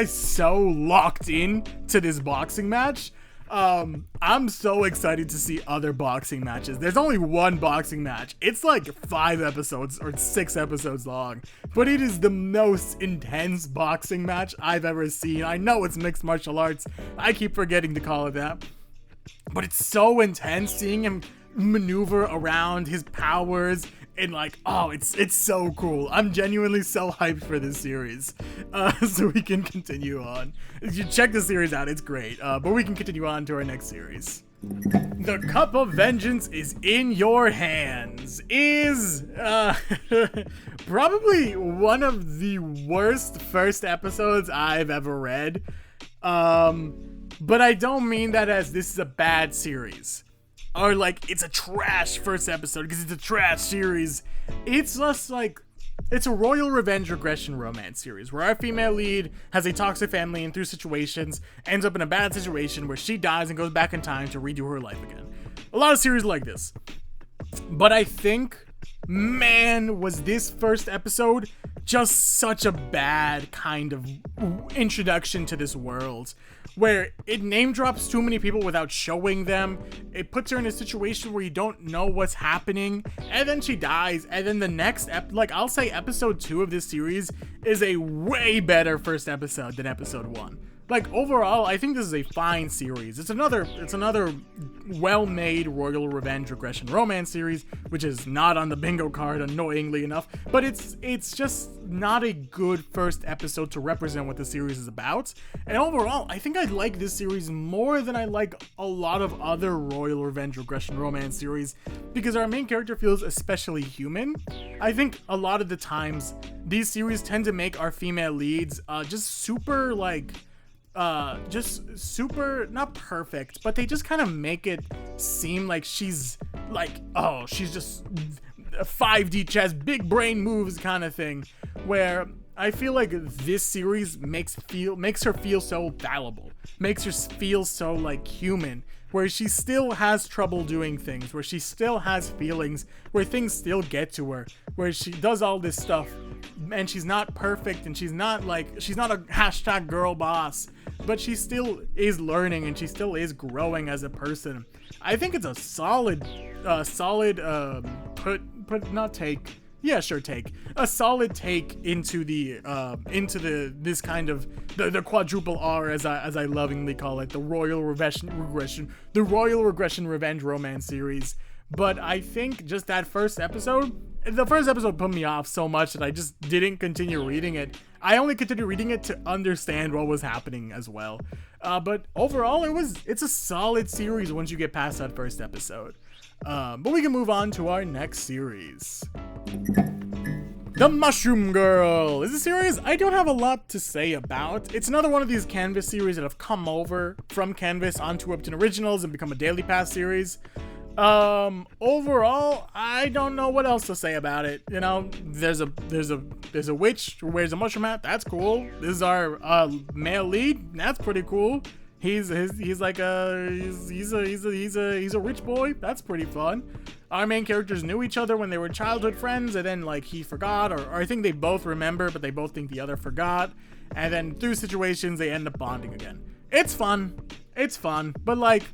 A: so locked in to this boxing match. I'm so excited to see other boxing matches. There's only one boxing match. It's like 5 episodes or 6 episodes long, but it is the most intense boxing match I've ever seen. I know it's mixed martial arts. I keep forgetting to call it that, but it's so intense seeing him maneuver around his powers. And like, oh, it's so cool. I'm genuinely so hyped for this series. So we can continue on. You check the series out, it's great. But we can continue on to our next series. The Cup of Vengeance is in your hands is probably one of the worst first episodes I've ever read. But I don't mean that as this is a bad series, or like it's a trash first episode, because it's a trash series. It's just like, it's a royal revenge regression romance series where our female lead has a toxic family and through situations ends up in a bad situation where she dies and goes back in time to redo her life again. A lot of series like this. But I think, man, was this first episode just such a bad kind of introduction to this world, where it name drops too many people without showing them. It puts her in a situation where you don't know what's happening, and then she dies, and then the next I'll say episode 2 of this series is a way better first episode than episode 1. Like, overall, I think this is a fine series. It's another well-made royal revenge regression romance series, which is not on the bingo card, annoyingly enough, but it's just not a good first episode to represent what the series is about. And overall, I think I like this series more than I like a lot of other royal revenge regression romance series, because our main character feels especially human. I think a lot of the times, these series tend to make our female leads just super, not perfect, but they just kind of make it seem like she's like, oh, she's just a 5D chess, big brain moves kind of thing, where I feel like this series makes her feel so fallible, makes her feel so like human, where she still has trouble doing things, where she still has feelings, where things still get to her, where she does all this stuff, and she's not perfect, and she's not a hashtag girl boss, but she still is learning, and she still is growing as a person. I think it's a solid take into this kind of the quadruple R, as I lovingly call it, the royal regression revenge romance series. But I think just the first episode put me off so much that I just didn't continue reading it. I only continued reading it to understand what was happening as well. But overall, it's a solid series once you get past that first episode. But we can move on to our next series. The Mushroom Girl is a series I don't have a lot to say about. It's another one of these Canvas series that have come over from Canvas onto Upton Originals and become a Daily Pass series. Overall, I don't know what else to say about it. You know, there's a witch who wears a mushroom hat. That's cool. This is our male lead. That's pretty cool. He's a rich boy. That's pretty fun. Our main characters knew each other when they were childhood friends, and then like he forgot, or I think they both remember, but they both think the other forgot. And then through situations, they end up bonding again. It's fun. It's fun, but like,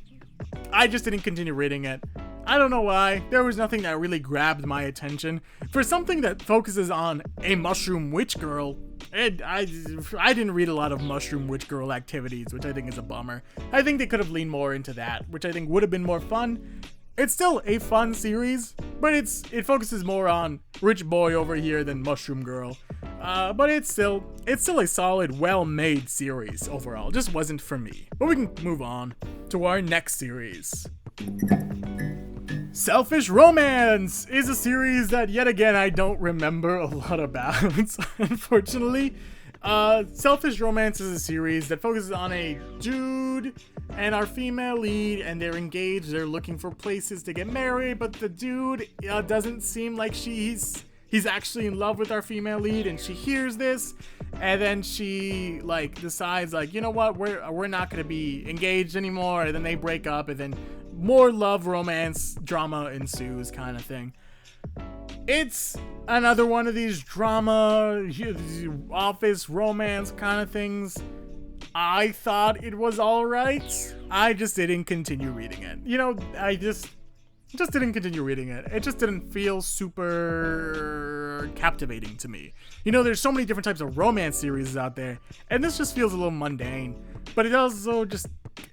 A: I just didn't continue reading it. I don't know why. There was nothing that really grabbed my attention. For something that focuses on a mushroom witch girl, I didn't read a lot of mushroom witch girl activities, which I think is a bummer. I think they could have leaned more into that, which I think would have been more fun. It's still a fun series, but it focuses more on rich boy over here than mushroom girl. But it's still a solid, well-made series overall. Just wasn't for me. But we can move on to our next series. Selfish Romance is a series that, yet again, I don't remember a lot about, unfortunately. Selfish Romance is a series that focuses on a dude and our female lead, and they're engaged. They're looking for places to get married, but the dude doesn't seem like he's actually in love with our female lead, and she hears this, and then she like decides like, you know what, we're not gonna be engaged anymore, and then they break up, and then more love romance drama ensues kind of thing. It's another one of these drama office romance kind of things. I thought it was alright. I just didn't continue reading it. You know, I just didn't continue reading it. It just didn't feel super captivating to me. You know, there's so many different types of romance series out there, and this just feels a little mundane. But it also just,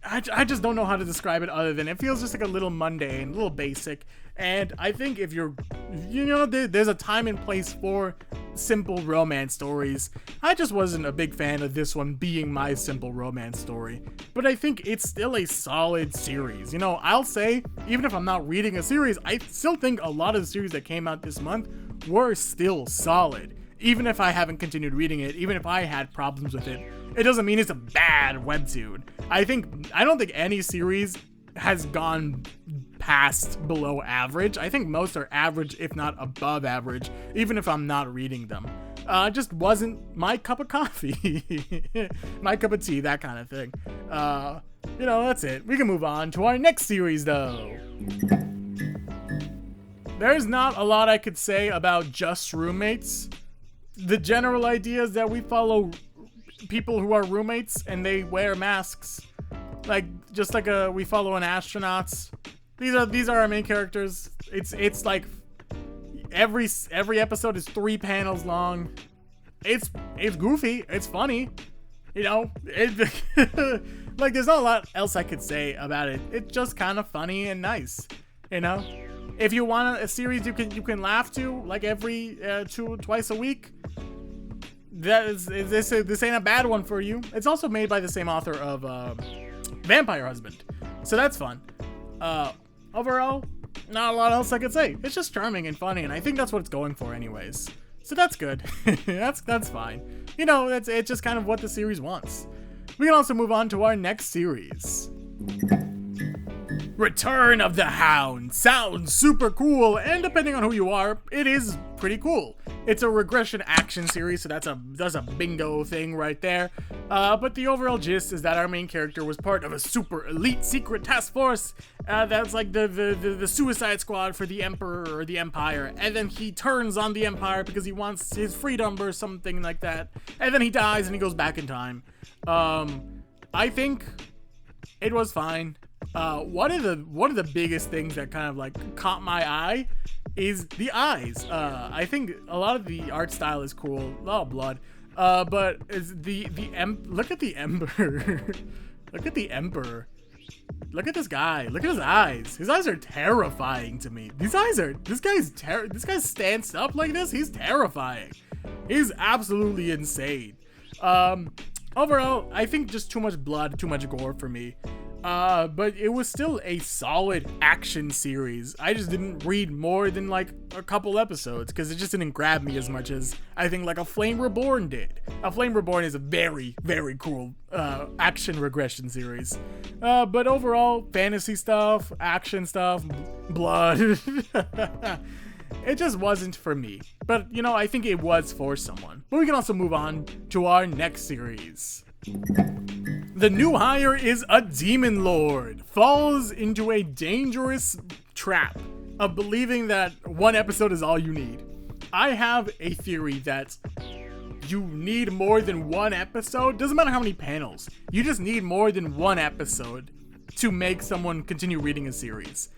A: I just don't know how to describe it other than it feels just like a little mundane, a little basic. And I think if you're, you know, there's a time and place for simple romance stories. I just wasn't a big fan of this one being my simple romance story. But I think it's still a solid series. You know, I'll say, even if I'm not reading a series, I still think a lot of the series that came out this month were still solid. Even if I haven't continued reading it, even if I had problems with it, it doesn't mean it's a bad webtoon. I don't think any series has gone past below average. I think most are average, if not above average, even if I'm not reading them. Just wasn't my cup of coffee. My cup of tea, that kind of thing. You know, that's it. We can move on to our next series, though. There's not a lot I could say about Just Roommates. The general idea is that we follow people who are roommates and they wear masks. Like, just like we follow an astronauts. These are our main characters. It's like every episode is 3 panels long. It's goofy. It's funny. You know, like there's not a lot else I could say about it. It's just kind of funny and nice. You know, if you want a series you can laugh to like every twice a week, this ain't a bad one for you. It's also made by the same author of Vampire Husband, so that's fun. Overall, not a lot else I could say. It's just charming and funny, and I think that's what it's going for anyways. So that's good. that's fine. You know, it's just kind of what the series wants. We can also move on to our next series. Return of the Hound sounds super cool, and depending on who you are, it is pretty cool. It's a regression action series, so that's a bingo thing right there. But the overall gist is that our main character was part of a super elite secret task force that's like the Suicide Squad for the Emperor or the Empire, and then he turns on the Empire because he wants his freedom or something like that, and then he dies and he goes back in time. I think it was fine. One of the biggest things that kind of like caught my eye is the eyes. I think a lot of the art style is cool. Oh, blood. But is look at the Emperor. Look at the Emperor. Look at this guy. Look at his eyes. His eyes are terrifying to me. This guy stands up like this. He's terrifying. He's absolutely insane. Overall, I think just too much blood, too much gore for me. But it was still a solid action series. I just didn't read more than like a couple episodes because it just didn't grab me as much as I think like A Flame Reborn did. A Flame Reborn is a very, very cool action regression series. But overall, fantasy stuff, action stuff, blood. It just wasn't for me. But, you know, I think it was for someone. But we can also move on to our next series. The new hire is a demon lord, falls into a dangerous trap of believing that one episode is all you need. I have a theory that you need more than one episode. Doesn't matter how many panels. You just need more than one episode to make someone continue reading a series.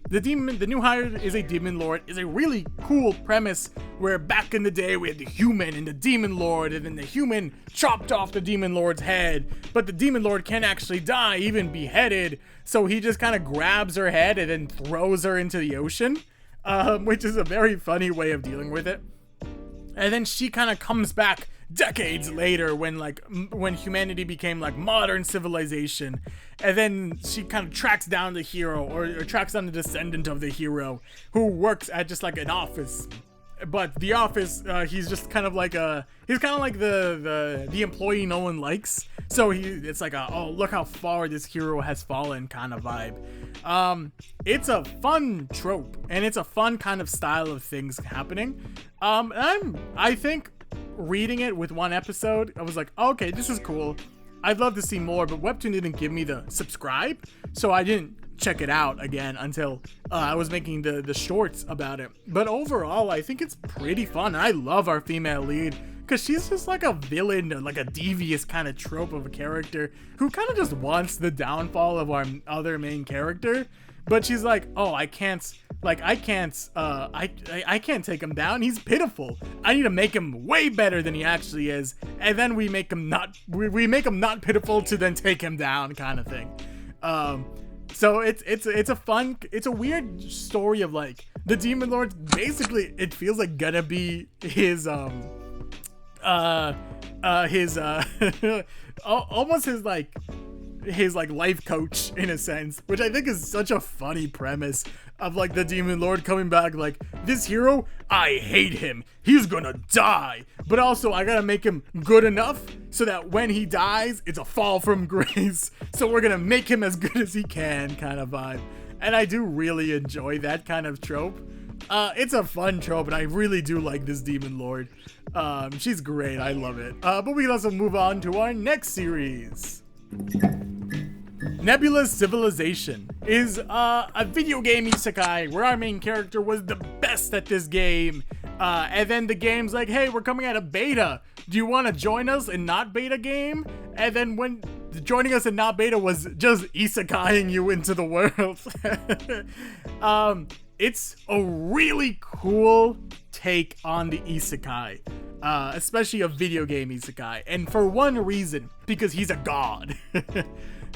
A: The new hire is a demon lord is a really cool premise where back in the day we had the human and the demon lord, and then the human chopped off the demon lord's head, but the demon lord can't actually die, even beheaded, so he just kind of grabs her head and then throws her into the ocean, which is a very funny way of dealing with it. And then she kind of comes back decades later when humanity became like modern civilization, and then she kind of tracks down the hero or tracks down the descendant of the hero who works at just like an office, but the office he's just kind of like the employee no one likes, so it's like oh, look how far this hero has fallen kind of vibe. It's a fun trope and it's a fun kind of style of things happening. I think reading it with one episode, I was like, okay, this is cool. I'd love to see more, but Webtoon didn't give me the subscribe, so I didn't check it out again until I was making the shorts about it. But overall, I think it's pretty fun. I love our female lead because she's just like a villain, like a devious kind of trope of a character who kind of just wants the downfall of our other main character. But she's like, oh, I can't take him down. He's pitiful. I need to make him way better than he actually is. And then we make him not pitiful to then take him down kind of thing. So it's a weird story of like the demon lord. Basically, it feels like gonna be his almost his life coach in a sense, which I think is such a funny premise of like the demon lord coming back like, this hero, I hate him, he's gonna die, but also I gotta make him good enough so that when he dies it's a fall from grace, so we're gonna make him as good as he can kind of vibe. And I do really enjoy that kind of trope. It's a fun trope and I really do like this demon lord. She's great, I love it. But we can also move on to our next series. Nebula's Civilization is a video game isekai where our main character was the best at this game, and then the game's like, hey, we're coming out of beta, do you want to join us in not beta game? And then when joining us in not beta was just isekaiing you into the world. It's a really cool take on the isekai, especially a video game isekai, and for one reason, because he's a god.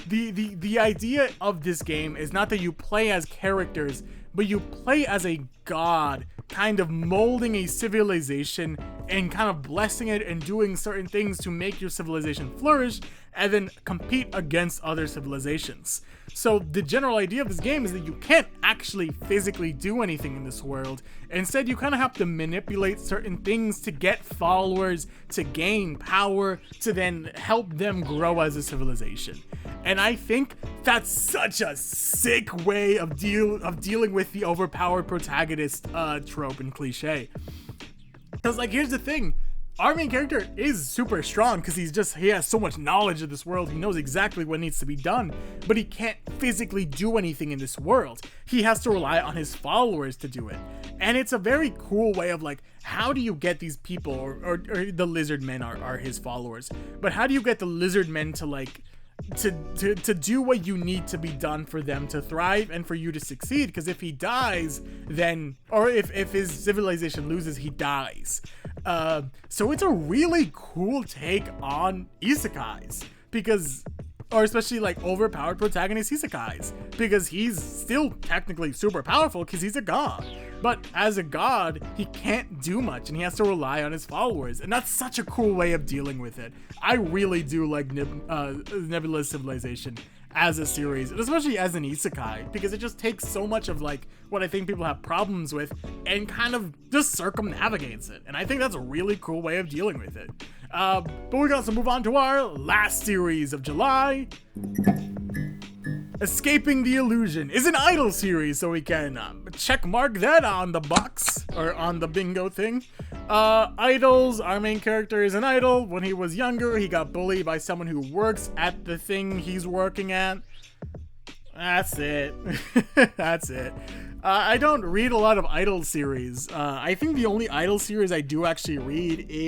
A: The idea of this game is not that you play as characters, but you play as a god, kind of molding a civilization and kind of blessing it and doing certain things to make your civilization flourish and then compete against other civilizations. So the general idea of this game is that you can't actually physically do anything in this world. Instead, you kind of have to manipulate certain things to get followers, to gain power, to then help them grow as a civilization. And I think that's such a sick way of dealing with the overpowered protagonist trope and cliche. Because like, here's the thing. Our main character is super strong because he has so much knowledge of this world. He knows exactly what needs to be done, but he can't physically do anything in this world. He has to rely on his followers to do it. And it's a very cool way of like, how do you get these people, or the lizard men are his followers, but how do you get the lizard men to like, to do what you need to be done for them to thrive and for you to succeed? Because if he dies, then, or if his civilization loses, he dies. So it's a really cool take on isekais, because, or especially like overpowered protagonist isekais, because he's still technically super powerful because he's a god, but as a god he can't do much and he has to rely on his followers, and that's such a cool way of dealing with it. I really do like Nebula's Civilization, as a series, and especially as an isekai, because it just takes so much of like what I think people have problems with and kind of just circumnavigates it. And I think that's a really cool way of dealing with it. But we're going to move on to our last series of July. Escaping the Illusion is an idol series, so we can check mark that on the box or on the bingo thing. Idols, our main character is an idol. When he was younger, he got bullied by someone who works at the thing he's working at. That's it. That's it. I don't read a lot of idol series. I think the only idol series I do actually read is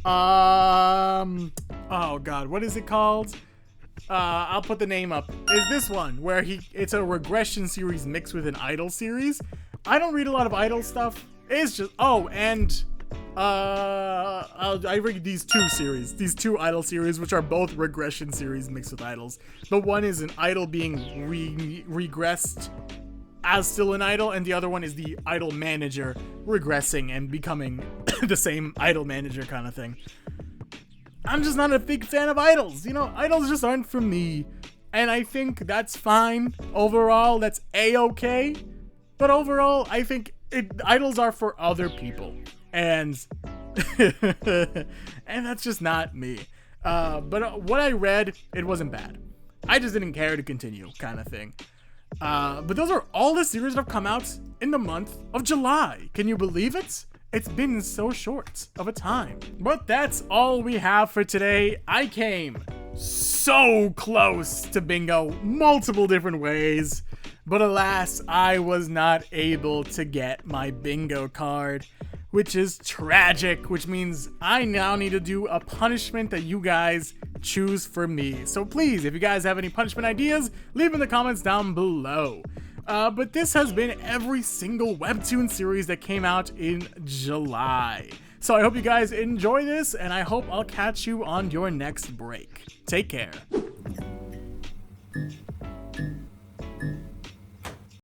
A: oh god, what is it called? I'll put the name up. Is this one where it's a regression series mixed with an idol series. I don't read a lot of idol stuff. It's just I read these two idol series, which are both regression series mixed with idols. The one is an idol being regressed as still an idol, and the other one is the idol manager regressing and becoming the same idol manager kind of thing. I'm just not a big fan of idols. You know, idols just aren't for me. And I think that's fine. Overall, that's a-okay. But overall, I think idols are for other people. And and that's just not me. But what I read, it wasn't bad. I just didn't care to continue, kind of thing. But those are all the series that have come out in the month of July. Can you believe it? It's been so short of a time. But that's all we have for today. I came so close to bingo multiple different ways, but alas, I was not able to get my bingo card, which is tragic, which means I now need to do a punishment that you guys choose for me. So please, if you guys have any punishment ideas, leave in the comments down below. But this has been every single webtoon series that came out in July. So I hope you guys enjoy this, and I hope I'll catch you on your next break. Take care.